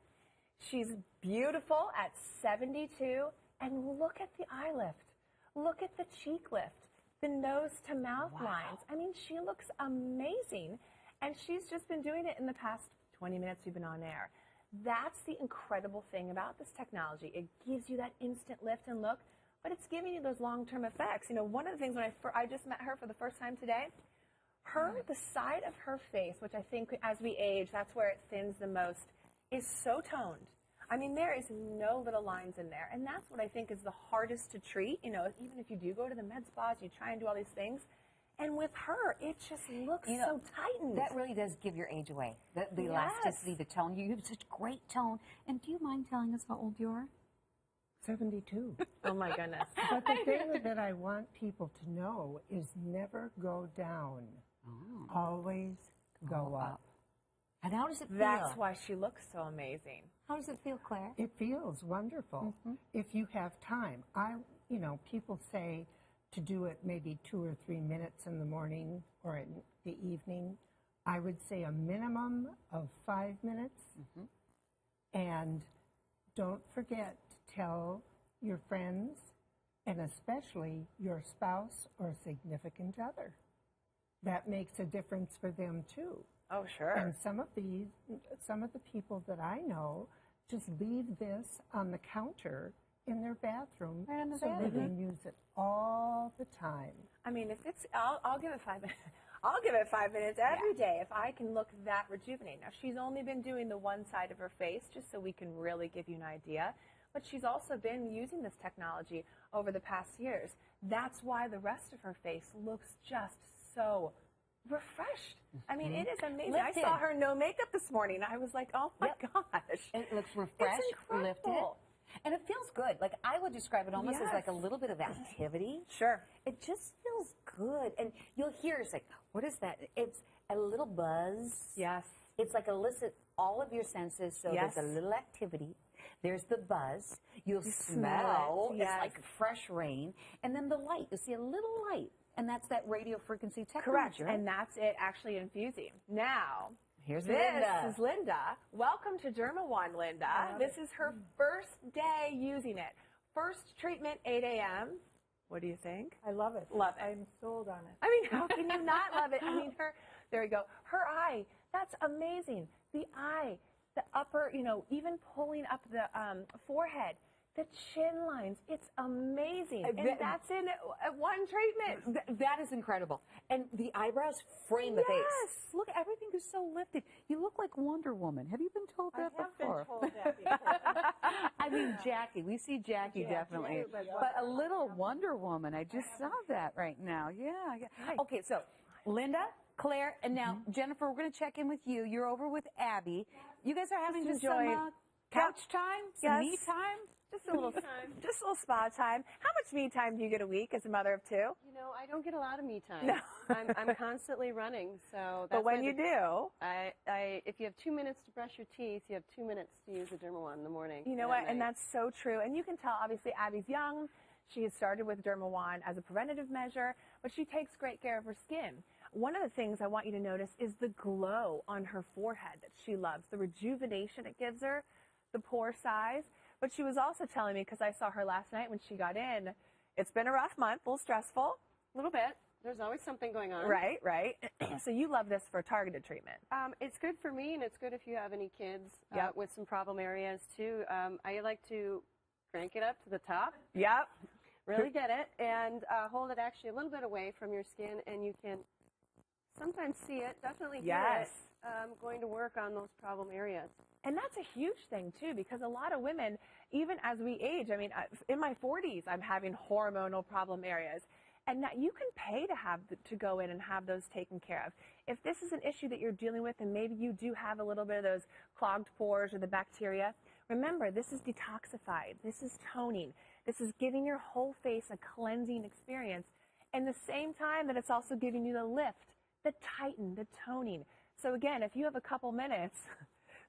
She's beautiful at 72, and look at the eye lift. Look at the cheek lift, the nose to mouth lines. I mean, she looks amazing, and she's just been doing it in the past 20 minutes we've been on air. That's the incredible thing about this technology. It gives you that instant lift and look, but it's giving you those long-term effects. You know, one of the things when I just met her for the first time today, the side of her face, which I think as we age, that's where it thins the most, is so toned. I mean, there is no little lines in there. And that's what I think is the hardest to treat. You know, even if you do go to the med spas, you try and do all these things. And with her, it just looks so tightened. That really does give your age away. The elasticity, the tone. You have such great tone. And do you mind telling us how old you are? 72. Oh, my goodness. But the thing that I want people to know is never go down. Oh. Always go up. And how does it feel? That's why she looks so amazing. How does it feel, Claire? It feels wonderful if you have time. You know, people say to do it maybe 2 or 3 minutes in the morning or in the evening. I would say a minimum of 5 minutes. And don't forget to tell your friends and especially your spouse or significant other. That makes a difference for them too. Oh, sure. And some of the people that I know just leave this on the counter in their bathroom so they can use it all the time. I mean, if it's, I'll give it 5 minutes. I'll give it 5 minutes every day if I can look that rejuvenated. Now, she's only been doing the one side of her face just so we can really give you an idea. But she's also been using this technology over the past years. That's why the rest of her face looks just so refreshed. I mean, it is amazing. Lifted. I saw her no makeup this morning. I was like, oh my gosh. It looks refreshed, It's lifted. incredible. And it feels good. Like, I would describe it almost as like a little bit of activity. Sure. It just feels good. And you'll hear, it's like, what is that? It's a little buzz. Yes. It's like elicit all of your senses. So there's a little activity. There's the buzz. You'll smell. Yes. It's like fresh rain. And then the light. You'll see a little light. And that's that radio frequency technology. Correct. Right? And that's it actually infusing. Now, Here's this Linda. is Linda. Welcome to Dermawand, Linda. This is her first day using it. First treatment, 8 a.m. What do you think? I love it. Love it. I'm sold on it. I mean, how can you not love it? I mean, there you go. Her eye, that's amazing. The eye, the upper, you know, even pulling up the forehead, the chin lines, it's amazing. And that's in one treatment. That is incredible. And the eyebrows frame the face. Yes. Look, everything is so lifted. You look like Wonder Woman. Have you been told that before? I have been told that before. I mean, Jackie. We see Jackie definitely. But a little Wonder Woman. I just saw that right now. Yeah. Okay, so Linda, Claire, and now Jennifer, we're going to check in with you. You're over with Abby. You guys are having just some couch time, some me time? Just a little spa time. How much me time do you get a week as a mother of 2? You know, I don't get a lot of me time. No. I'm constantly running, so that's but when you do, if you have 2 minutes to brush your teeth, you have 2 minutes to use the Dermawand in the morning. you know what? And that's so true. And you can tell, obviously, Abby's young. She has started with Dermawand as a preventative measure, but she takes great care of her skin. One of the things I want you to notice is the glow on her forehead that she loves, the rejuvenation it gives her, the pore size. But she was also telling me, because I saw her last night when she got in, it's been a rough month, a little stressful. A little bit. There's always something going on. Right. So you love this for targeted treatment. It's good for me, and it's good if you have any kids with some problem areas, too. I like to crank it up to the top. Yep. Really get it, and hold it actually a little bit away from your skin, and you can sometimes see it, definitely hear it, going to work on those problem areas. And that's a huge thing, too, because a lot of women, even as we age, I mean, in my 40s, I'm having hormonal problem areas. And that you can pay to go in and have those taken care of. If this is an issue that you're dealing with and maybe you do have a little bit of those clogged pores or the bacteria, remember, this is detoxified. This is toning. This is giving your whole face a cleansing experience. And the same time that it's also giving you the lift, the tighten, the toning. So again, if you have a couple minutes,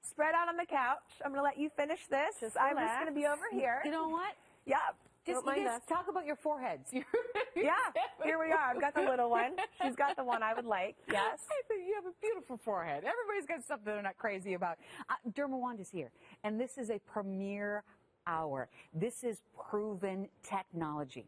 spread out on the couch. I'm going to let you finish this. I'm just going to be over here. You know what? Yeah. Just talk about your foreheads. Yeah, here we are. I've got the little one. She's got the one I would like. Yes. I think you have a beautiful forehead. Everybody's got something they're not crazy about. Dermawand is here, and this is a premier hour. This is proven technology.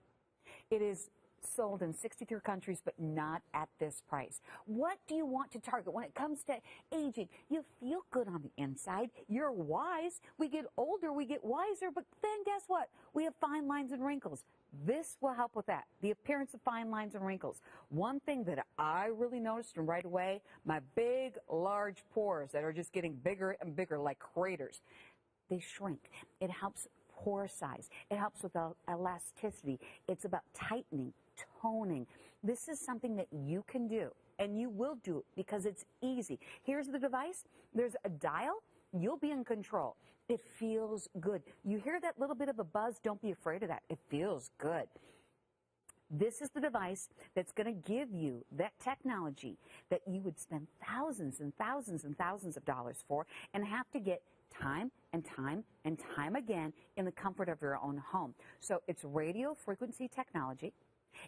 It is sold in 63 countries, but not at this price. What do you want to target when it comes to aging? You feel good on the inside. You're wise. We get older, we get wiser, but then guess what? We have fine lines and wrinkles. This will help with that. The appearance of fine lines and wrinkles. One thing that I really noticed and right away, my big, large pores that are just getting bigger and bigger like craters, they shrink. It helps pore size. It helps with elasticity. It's about tightening, toning. This is something that you can do, and you will do it because it's easy. Here's the device. There's a dial. You'll be in control. It feels good. You hear that little bit of a buzz? Don't be afraid of that. It feels good. This is the device that's going to give you that technology that you would spend thousands and thousands and thousands of dollars for and have to get time and time and time again in the comfort of your own home. So it's radio frequency technology.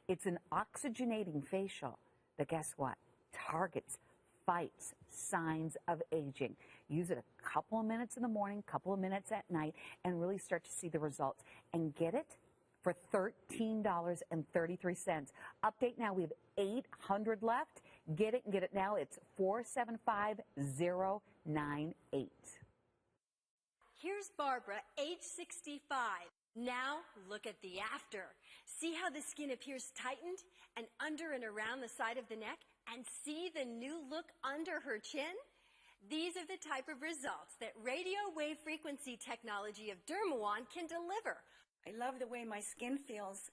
It's an oxygenating facial that, guess what, targets, fights signs of aging. Use it a couple of minutes in the morning, couple of minutes at night, and really start to see the results. And get it for $13.33. Update now. We have 800 left. Get it and get it now. It's 475098. Here's Barbara, age 65. Now look at the after. See how the skin appears tightened and under and around the side of the neck? And see the new look under her chin? These are the type of results that radio wave frequency technology of Dermawand can deliver. I love the way my skin feels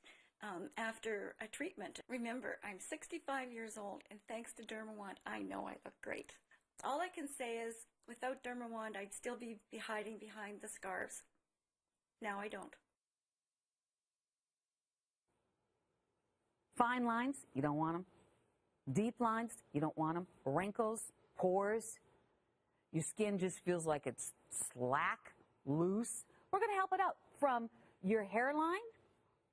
after a treatment. Remember, I'm 65 years old, and thanks to Dermawand, I know I look great. All I can say is, without Dermawand, I'd still be hiding behind the scarves. Now I don't. Fine lines, you don't want them. Deep lines, you don't want them. Wrinkles, pores, your skin just feels like it's slack, loose. We're going to help it out from your hairline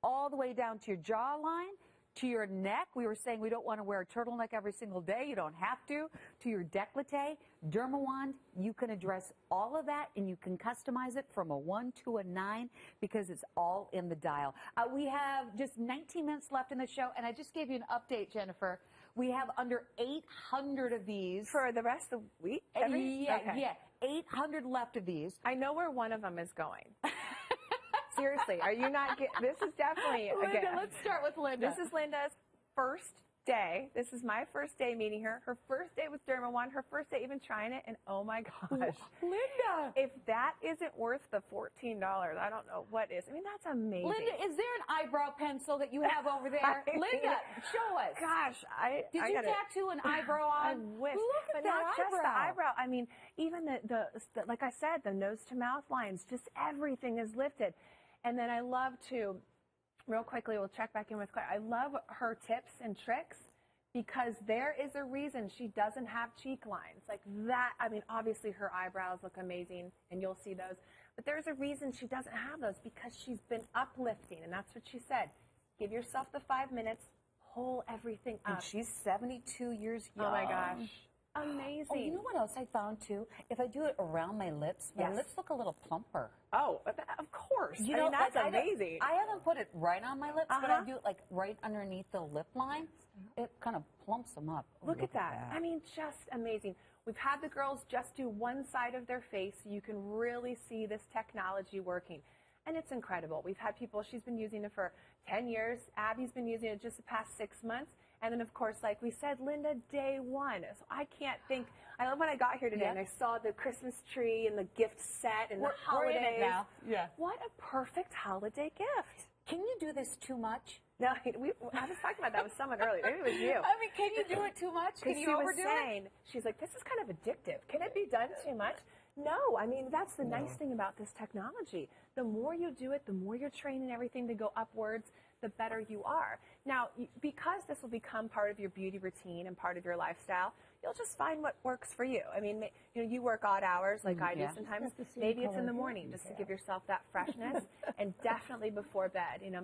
all the way down to your jawline, to your neck. We were saying we don't want to wear a turtleneck every single day. You don't have to your décolleté. Dermawand, you can address all of that, and you can customize it from a 1 to a 9 because it's all in the dial. We have just 19 minutes left in the show, and I just gave you an update, Jennifer. We have under 800 of these. For the rest of the week? Yeah, 800 left of these. I know where one of them is going. Seriously, are you not this is definitely, Linda, again. let's start with Linda. This is Linda's first day. This is my first day meeting her. Her first day with Dermawand, her first day even trying it, and oh my gosh. Linda! If that isn't worth the $14, I don't know what is. I mean, that's amazing. Linda, is there an eyebrow pencil that you have over there? Linda, show us. Gosh, Did you tattoo an eyebrow on? I wish. Look but at not that just the eyebrow. eyebrow. I mean, even the like I said, the nose to mouth lines, just everything is lifted. And then I love to, real quickly, we'll check back in with Claire. I love her tips and tricks because there is a reason she doesn't have cheek lines. Like that, I mean, obviously her eyebrows look amazing, and you'll see those. But there's a reason she doesn't have those because she's been uplifting, and that's what she said. Give yourself the 5 minutes, pull everything up. And she's 72 years young. Oh, my gosh. Amazing. Oh, you know what else I found, too? If I do it around my lips, my lips look a little plumper. Oh, of course. You know, that's like, amazing. I haven't put it right on my lips, but I do it, like, right underneath the lip line. It kind of plumps them up. Look at that. I mean, just amazing. We've had the girls just do one side of their face so you can really see this technology working. And it's incredible. We've had people, she's been using it for 10 years. Abby's been using it just the past 6 months. And then, of course, like we said, Linda, day one. So I can't think. I love when I got here today and I saw the Christmas tree and the gift set and the holidays. We're in it now. Yeah. What a perfect holiday gift. Can you do this too much? No, I was talking about that with someone earlier. Maybe it was you. I mean, can you do it too much? Can you overdo it? She's like, this is kind of addictive. Can it be done too much? No, I mean, that's the nice thing about this technology. The more you do it, the more you're training everything to go upwards, the better you are. Now, because this will become part of your beauty routine and part of your lifestyle, you'll just find what works for you. I mean, you know, you work odd hours like I do sometimes. Maybe it's in the morning just to give yourself that freshness, and definitely before bed. You know,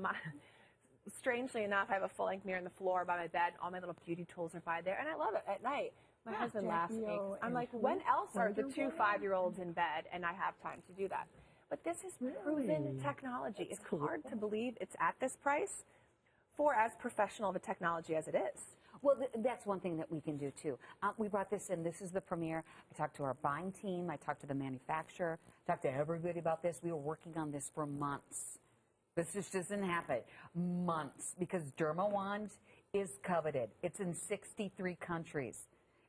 strangely enough, I have a full-length mirror on the floor by my bed. All my little beauty tools are by there, and I love it at night. My husband laughs at me. I'm like, when else are the 2 5-year-olds in bed and I have time to do that? But this is proven technology. It's hard to believe it's at this price for as professional of a technology as it is. Well, that's one thing that we can do, too. We brought this in. This is the premiere. I talked to our buying team. I talked to the manufacturer. I talked to everybody about this. We were working on this for months. This just doesn't happen. Months, because Dermawand is coveted. It's in 63 countries.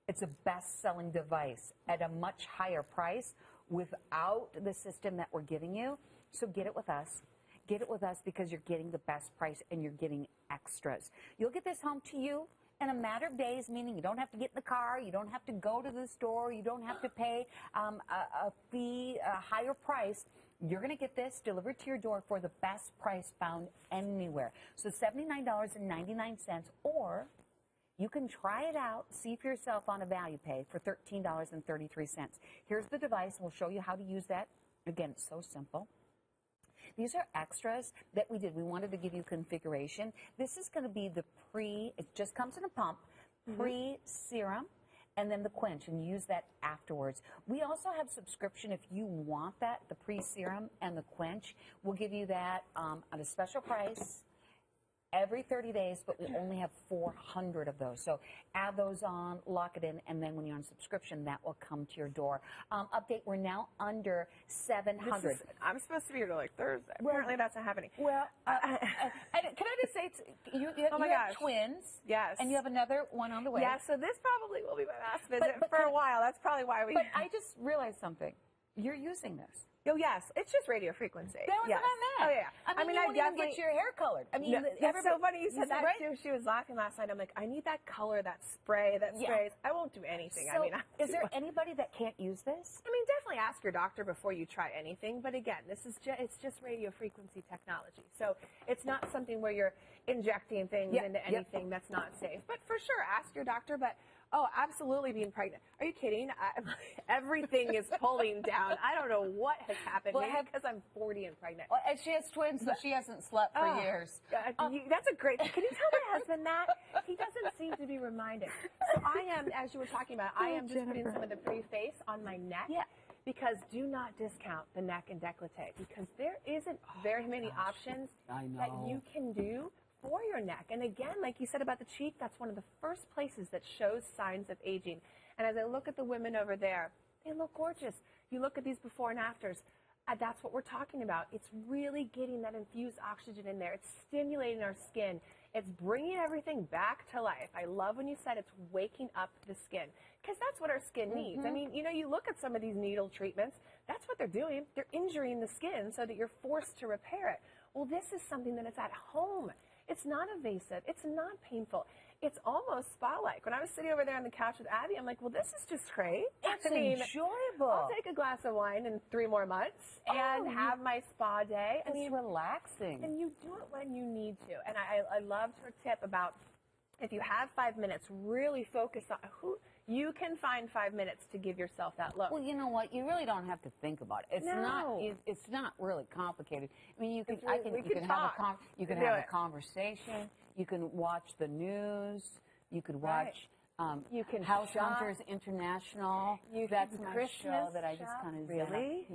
It's a best-selling device at a much higher price without the system that we're giving you. So get it with us. Get it with us because you're getting the best price and you're getting extras. You'll get this home to you in a matter of days, meaning you don't have to get in the car, you don't have to go to the store, you don't have to pay a fee, a higher price. You're going to get this delivered to your door for the best price found anywhere. So $79.99, or you can try it out, see for yourself on a value pay for $13.33. Here's the device, and we'll show you how to use that. Again, it's so simple. These are extras that we did. We wanted to give you configuration. This is going to be the it just comes in a pump, pre-serum, and then the Quench, and use that afterwards. We also have subscription if you want that, the pre-serum and the Quench. We'll give you that at a special price every 30 days, but we only have 400 of those. So add those on, lock it in, and then when you're on subscription, that will come to your door. Update, we're now under 700. I'm supposed to be here till like Thursday. Well, apparently that's not happening. Well, can I just say, you have twins. Yes. And you have another one on the way. Yeah, so this probably will be my last visit for a while. That's probably why we... But I just realized something. You're using this. Oh, yes. It's just radiofrequency. That was what I meant. Oh, yeah. I mean, you won't even get your hair colored. I mean, that's so funny you said that, right? too. She was laughing last night. I'm like, I need that color, that spray, that sprays. I won't do anything. So, I mean, is there anybody that can't use this? I mean, definitely ask your doctor before you try anything. But again, it's just radiofrequency technology. So it's not something where you're injecting things into anything that's not safe. But for sure, ask your doctor. But oh, absolutely being pregnant. Are you kidding? Everything is pulling down. I don't know what has happened. Maybe because I'm 40 and pregnant. Well, and she has twins, so she hasn't slept for years. That's a great... Can you tell my husband that? He doesn't seem to be reminded. So I am, as you were talking about, I am just putting some of the pre-face on my neck. Yeah. Because do not discount the neck and décolleté, because there isn't very many options that you can do for your neck. And again, like you said about the cheek, that's one of the first places that shows signs of aging. And as I look at the women over there, they look gorgeous. You look at these before and afters, that's what we're talking about. It's really getting that infused oxygen in there. It's stimulating our skin. It's bringing everything back to life. I love when you said it's waking up the skin, because that's what our skin needs. I mean, you look at some of these needle treatments, that's what they're doing. They're injuring the skin so that you're forced to repair it. Well, this is something that is at home. It's not invasive. It's not painful. It's almost spa-like. When I was sitting over there on the couch with Addy, I'm like, well, this is just great. It's enjoyable. I'll take a glass of wine in 3 more months and have my spa day. It's relaxing. And you do it when you need to. And I loved her tip about if you have 5 minutes, really focus on who you can find 5 minutes to give yourself that look. Well, you know what? You really don't have to think about it. It's not really complicated. I mean, you can have a conversation. You can watch the news. You could watch you can House shop. Hunters International. That's my Christmas show that I just kind of really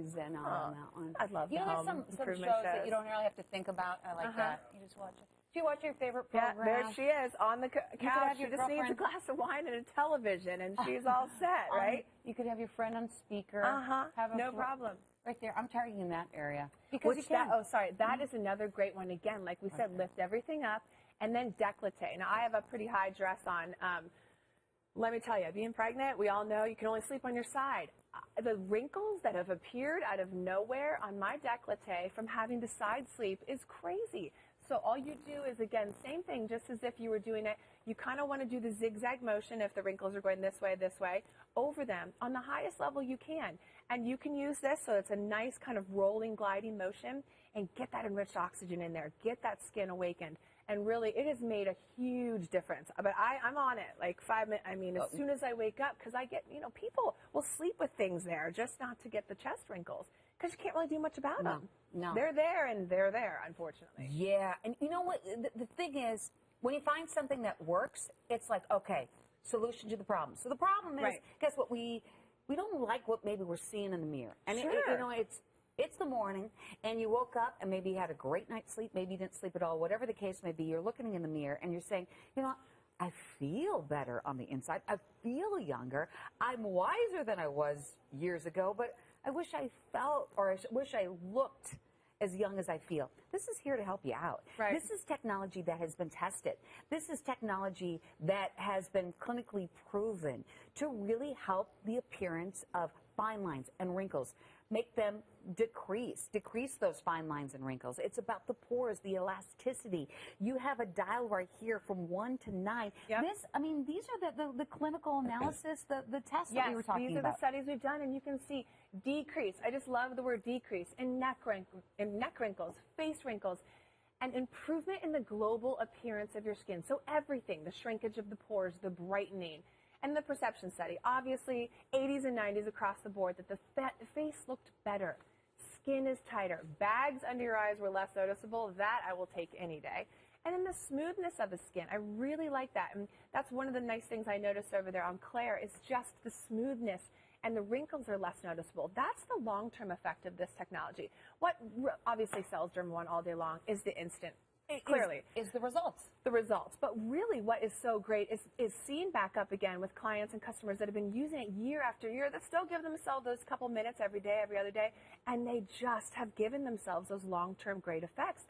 zen on that one. I love there's some shows that you don't really have to think about. I like that. You just watch it. Do you watch your favorite program? Yeah, there she is on the couch. She just needs a glass of wine and a television, and she's all set, right? You could have your friend on speaker. No problem. Right there. I'm targeting that area. Because that is another great one. Again, like we said, lift everything up, and then décolleté. Now, I have a pretty high dress on. Let me tell you, being pregnant, we all know you can only sleep on your side. The wrinkles that have appeared out of nowhere on my décolleté from having to side sleep is crazy. So all you do is, again, same thing, just as if you were doing it. You kind of want to do the zigzag motion if the wrinkles are going this way, over them on the highest level you can. And you can use this so it's a nice kind of rolling, gliding motion, and get that enriched oxygen in there. Get that skin awakened. And really, it has made a huge difference. But I'm on it, like 5 minutes. I mean, as soon as I wake up, because I get, people will sleep with things there just not to get the chest wrinkles, because you can't really do much about them. No. They're there, and they're there, unfortunately. Yeah, and you know what? The thing is, when you find something that works, it's like, okay, solution to the problem. So the problem is, guess what? We don't like what maybe we're seeing in the mirror. And it's the morning, and you woke up, and maybe you had a great night's sleep, maybe you didn't sleep at all, whatever the case may be, you're looking in the mirror, and you're saying, I feel better on the inside. I feel younger. I'm wiser than I was years ago, but I wish I felt, or I wish I looked as young as I feel. This is here to help you out. Right. This is technology that has been tested. This is technology that has been clinically proven to really help the appearance of fine lines and wrinkles, make them decrease those fine lines and wrinkles. It's about the pores, the elasticity. You have a dial right here from 1 to 9. Yep. This, I mean, these are the clinical analysis, the tests that we were talking about. These are the studies we've done, and you can see decrease. I just love the word decrease in neck wrinkles, face wrinkles, and improvement in the global appearance of your skin. So everything, the shrinkage of the pores, the brightening, and the perception study. Obviously, 80s and 90s across the board, that the face looked better. Skin is tighter. Bags under your eyes were less noticeable. That I will take any day. And then the smoothness of the skin. I really like that. And that's one of the nice things I noticed over there on Claire is just the smoothness, and the wrinkles are less noticeable. That's the long-term effect of this technology. What obviously sells Dermawand all day long is the instant. Clearly. Is the results. The results. But really what is so great is seeing back up again with clients and customers that have been using it year after year that still give themselves those couple minutes every day, every other day, and they just have given themselves those long-term great effects.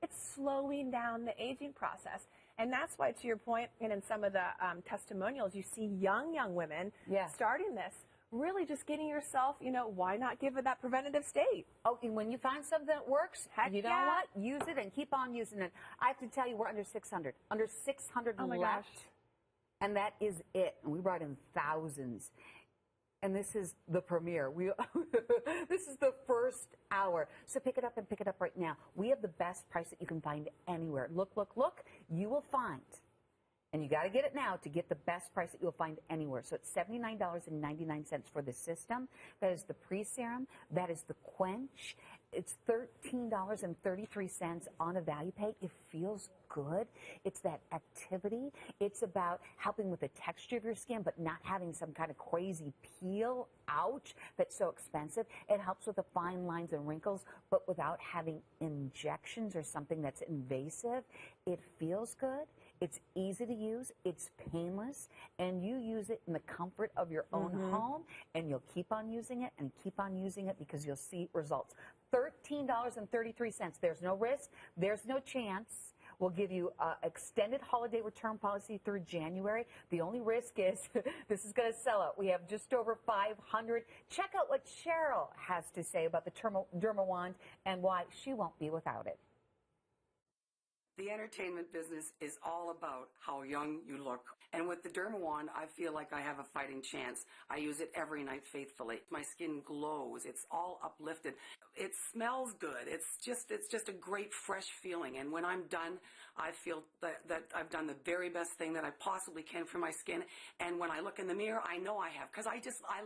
It's slowing down the aging process. And that's why, to your point, and in some of the testimonials, you see young women starting this. Really just getting yourself, why not give it that preventative state? Oh, and when you find something that works, you know what? Use it and keep on using it. I have to tell you, we're under 600. Under 600 left. Gosh. And that is it. And we brought in thousands. And this is the premiere. This is the first hour. So pick it up and pick it up right now. We have the best price that you can find anywhere. Look. You will find. And you got to get it now to get the best price that you'll find anywhere. So it's $79.99 for the system. That is the pre-serum. That is the Quench. It's $13.33 on a value pay. It feels good. It's that activity. It's about helping with the texture of your skin, but not having some kind of crazy peel. Ouch. That's so expensive. It helps with the fine lines and wrinkles, but without having injections or something that's invasive. It feels good. It's easy to use, it's painless, and you use it in the comfort of your own home, and you'll keep on using it and keep on using it because you'll see results. $13.33. There's no risk. There's no chance. We'll give you an extended holiday return policy through January. The only risk is this is going to sell out. We have just over 500. Check out what Cheryl has to say about the Dermawand and why she won't be without it. The entertainment business is all about how young you look. And with the Dermawand, I feel like I have a fighting chance. I use it every night faithfully. My skin glows. It's all uplifted. It smells good. It's just a great, fresh feeling. And when I'm done, I feel that I've done the very best thing that I possibly can for my skin. And when I look in the mirror, I know I have, because I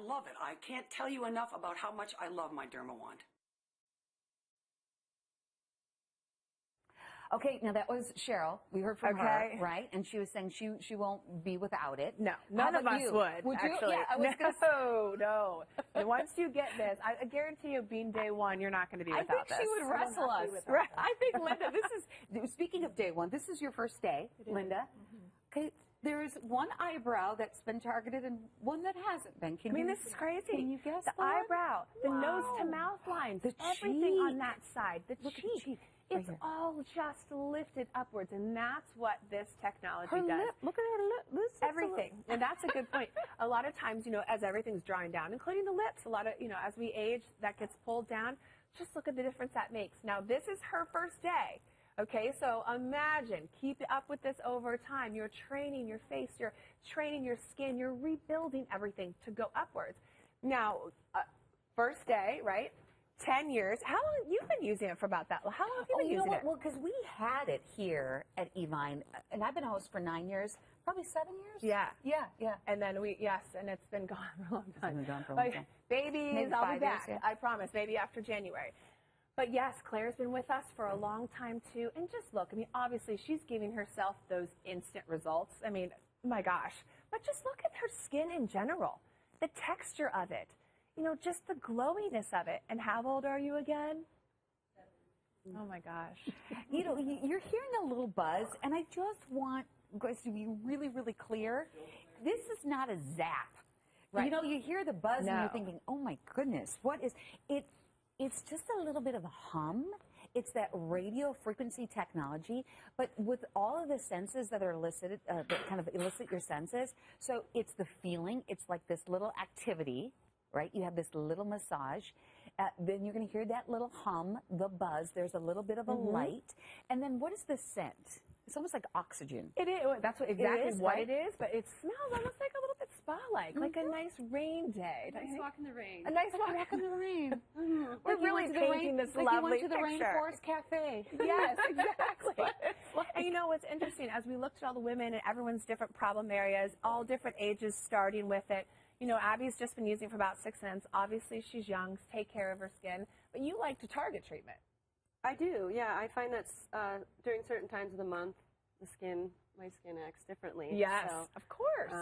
love it. I can't tell you enough about how much I love my Dermawand. Okay, now that was Cheryl. We heard from her, right? And she was saying she won't be without it. No, none of us would. Would you? Actually. Yeah, I was gonna say, no. And once you get this, I guarantee you, being day one, you're not going to be without this. I think she would wrestle us. Right. I think, Linda, this is, speaking of day one, this is your first day, Linda. Okay, there's one eyebrow that's been targeted and one that hasn't been. This is crazy. Can you guess the eyebrow, the nose to mouth lines, everything on that side, the cheek. It's all just lifted upwards, and that's what this technology does. Lip, look at her lip. Everything. And that's a good point. A lot of times, as everything's drawing down, including the lips, a lot of, as we age, that gets pulled down. Just look at the difference that makes. Now, this is her first day. Okay, so imagine, keep up with this over time. You're training your face, you're training your skin, you're rebuilding everything to go upwards. Now, first day, right? 10 years. How long? You've been using it for about that. How long have you been using it? Well, because we had it here at Evine, and I've been a host for 9 years, probably 7 years. Yeah. And then and it's been gone for a long time. It's been gone for a long time. Babies, Maybe I'll be 5 back. years, yeah. I promise. Maybe after January. But yes, Claire's been with us for a long time too. And just look, obviously she's giving herself those instant results. My gosh. But just look at her skin in general, the texture of it. Just the glowiness of it. And how old are you again? Oh, my gosh. You're hearing a little buzz, and I just want guys to be really, really clear. This is not a zap. Right. You hear the buzz, and you're thinking, oh, my goodness, what is it? It's just a little bit of a hum, It's that radio frequency technology, but with all of the senses that are elicited, that kind of elicit your senses. So it's the feeling. It's like this little activity, right? You have this little massage. Then you're going to hear that little hum, the buzz. There's a little bit of a light. And then what is the scent? It's almost like oxygen. It is. That's what exactly what it is, but it smells almost like a little bit spa-like, like a nice rain day. Nice walk in the rain. A nice walk in the rain. We're Like really painting this like lovely you went to the picture. Rainforest Cafe. Yes, exactly. And you know what's interesting, as we looked at all the women and everyone's different problem areas, all different ages starting with it. You know, Abby's just been using it for about 6 months. Obviously, she's young, take care of her skin. But you like to target treatment. I do, yeah. I find that during certain times of the month, my skin acts differently. Yes, so, of course.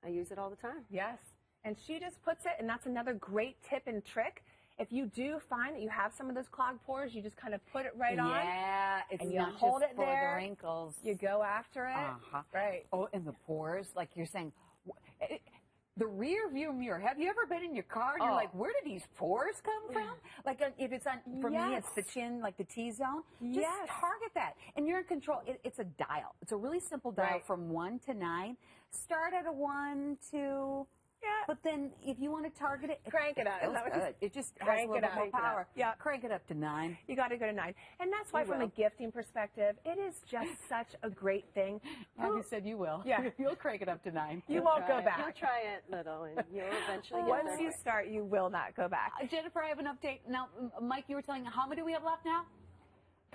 I use it all the time. Yes. And she just puts it, and that's another great tip and trick. If you do find that you have some of those clogged pores, you just kind of put it right on. Yeah, it's and you not hold just it for there. the wrinkles. You go after it. Right. Oh, and the pores, like you're saying. The rear view mirror. Have you ever been in your car and you're like, where do these pores come from? Like if it's on, for me, it's the chin, like the T-zone. Just target that. And you're in control. It's a dial. It's a really simple dial from 1 to 9. Start at a 1, 2. Yeah. But then if you want to target it, crank it up. It just has a little bit more power. Yeah. Crank it up to 9. You got to go to 9. And that's why from a gifting perspective, it is just such a great thing. Abby said you will. Yeah. You'll crank it up to 9. You won't go back. You'll try it little and you'll eventually get Once you start, you will not go back. Jennifer, I have an update. Now, Mike, you were telling how many do we have left now?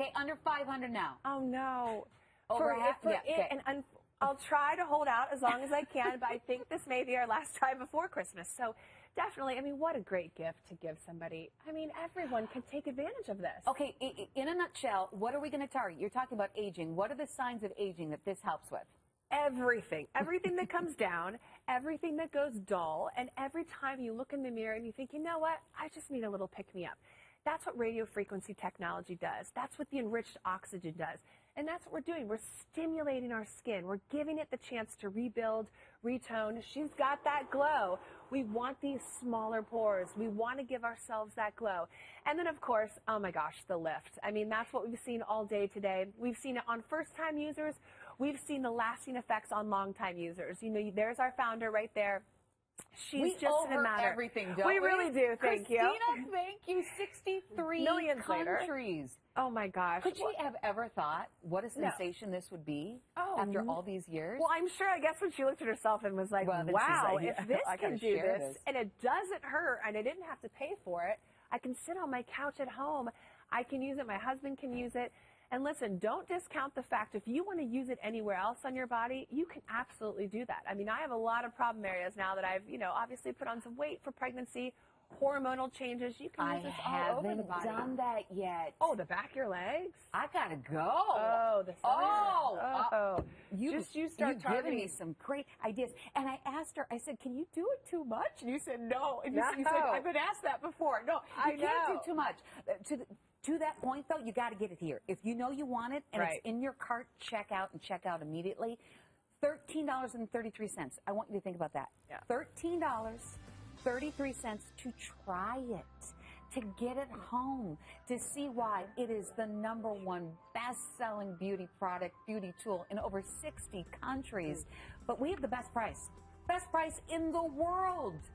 Okay, under 500 now. Oh, no. Over half? And I'll try to hold out as long as I can, but I think this may be our last time before Christmas. So definitely, I mean, what a great gift to give somebody. I mean, everyone can take advantage of this. Okay, in a nutshell, what are we going to target? You're talking about aging. What are the signs of aging that this helps with? Everything. Everything that comes down, everything that goes dull, and every time you look in the mirror and you think, you know what, I just need a little pick-me-up. That's what radio frequency technology does. That's what the enriched oxygen does. And that's what we're doing. We're stimulating our skin. We're giving it the chance to rebuild, retone. She's got that glow. We want these smaller pores. We want to give ourselves that glow. And then, of course, oh my gosh, the lift. I mean, that's what we've seen all day today. We've seen it on first-time users. We've seen the lasting effects on long-time users. You know, there's our founder right there. She's just in a matter. Everything, don't we really do. Thank you. Christina, thank you. 63 Millions countries. Later. Oh my gosh. Could she have ever thought what a sensation this would be after all these years? Well, I'm sure, I guess when she looked at herself and was like, wow, like, if this I can do this, and it doesn't hurt, and I didn't have to pay for it, I can sit on my couch at home, I can use it, my husband can use it. And listen, don't discount the fact if you want to use it anywhere else on your body, you can absolutely do that. I mean, I have a lot of problem areas now that I've, obviously put on some weight for pregnancy, hormonal changes. You can use this all over the body. I haven't done that yet. Oh, the back of your legs? I gotta go. Oh, the side. You start giving me some great ideas. And I asked her, I said, can you do it too much? And you said no. And you said, I've been asked that before. No, you can't do too much. To that point, though, you got to get it here. If you know you want it and it's in your cart, check out immediately. $13.33. I want you to think about that. Yeah. $13.33 to try it, to get it home, to see why it is the #1 best-selling beauty product, beauty tool in over 60 countries. But we have the best price in the world.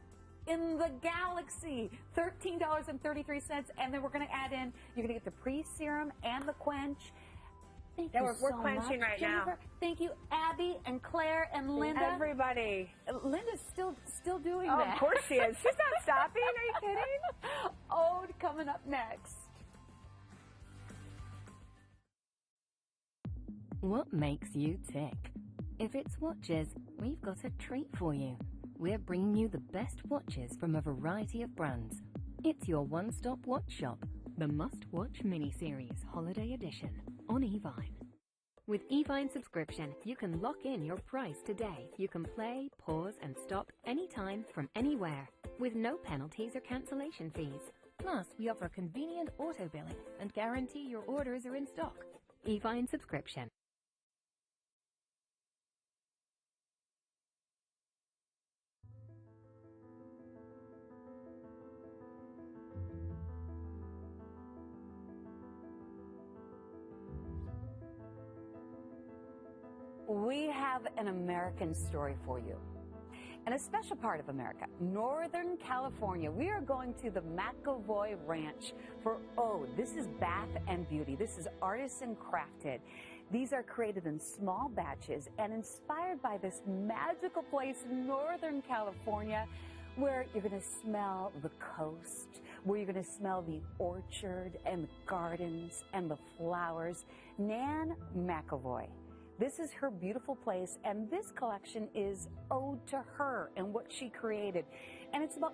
In the galaxy, $13.33, and then we're going to add in, you're going to get the pre-serum and the quench. Thank you we're quenching right Jennifer. now. Thank you, Abby and Claire and Linda. Everybody. Linda's still doing that. that. Of course she is. She's not stopping. Are you kidding? Ode coming up next. What makes you tick? If it's watches, we've got a treat for you. We're bringing you the best watches from a variety of brands. It's your one-stop watch shop, the Must-Watch Mini-Series Holiday Edition on Evine. With Evine subscription, you can lock in your price today. You can play, pause, and stop anytime from anywhere with no penalties or cancellation fees. Plus, we offer convenient auto billing and guarantee your orders are in stock. Evine subscription. we have an American story for you. And a special part of America, Northern California. We are going to the McAvoy Ranch for Ode. This is bath and beauty. This is artisan crafted. These are created in small batches and inspired by this magical place in Northern California where you're going to smell the coast, where you're going to smell the orchard and the gardens and the flowers. Nan McAvoy. This is her beautiful place, and this collection is ode to her and what she created. And it's about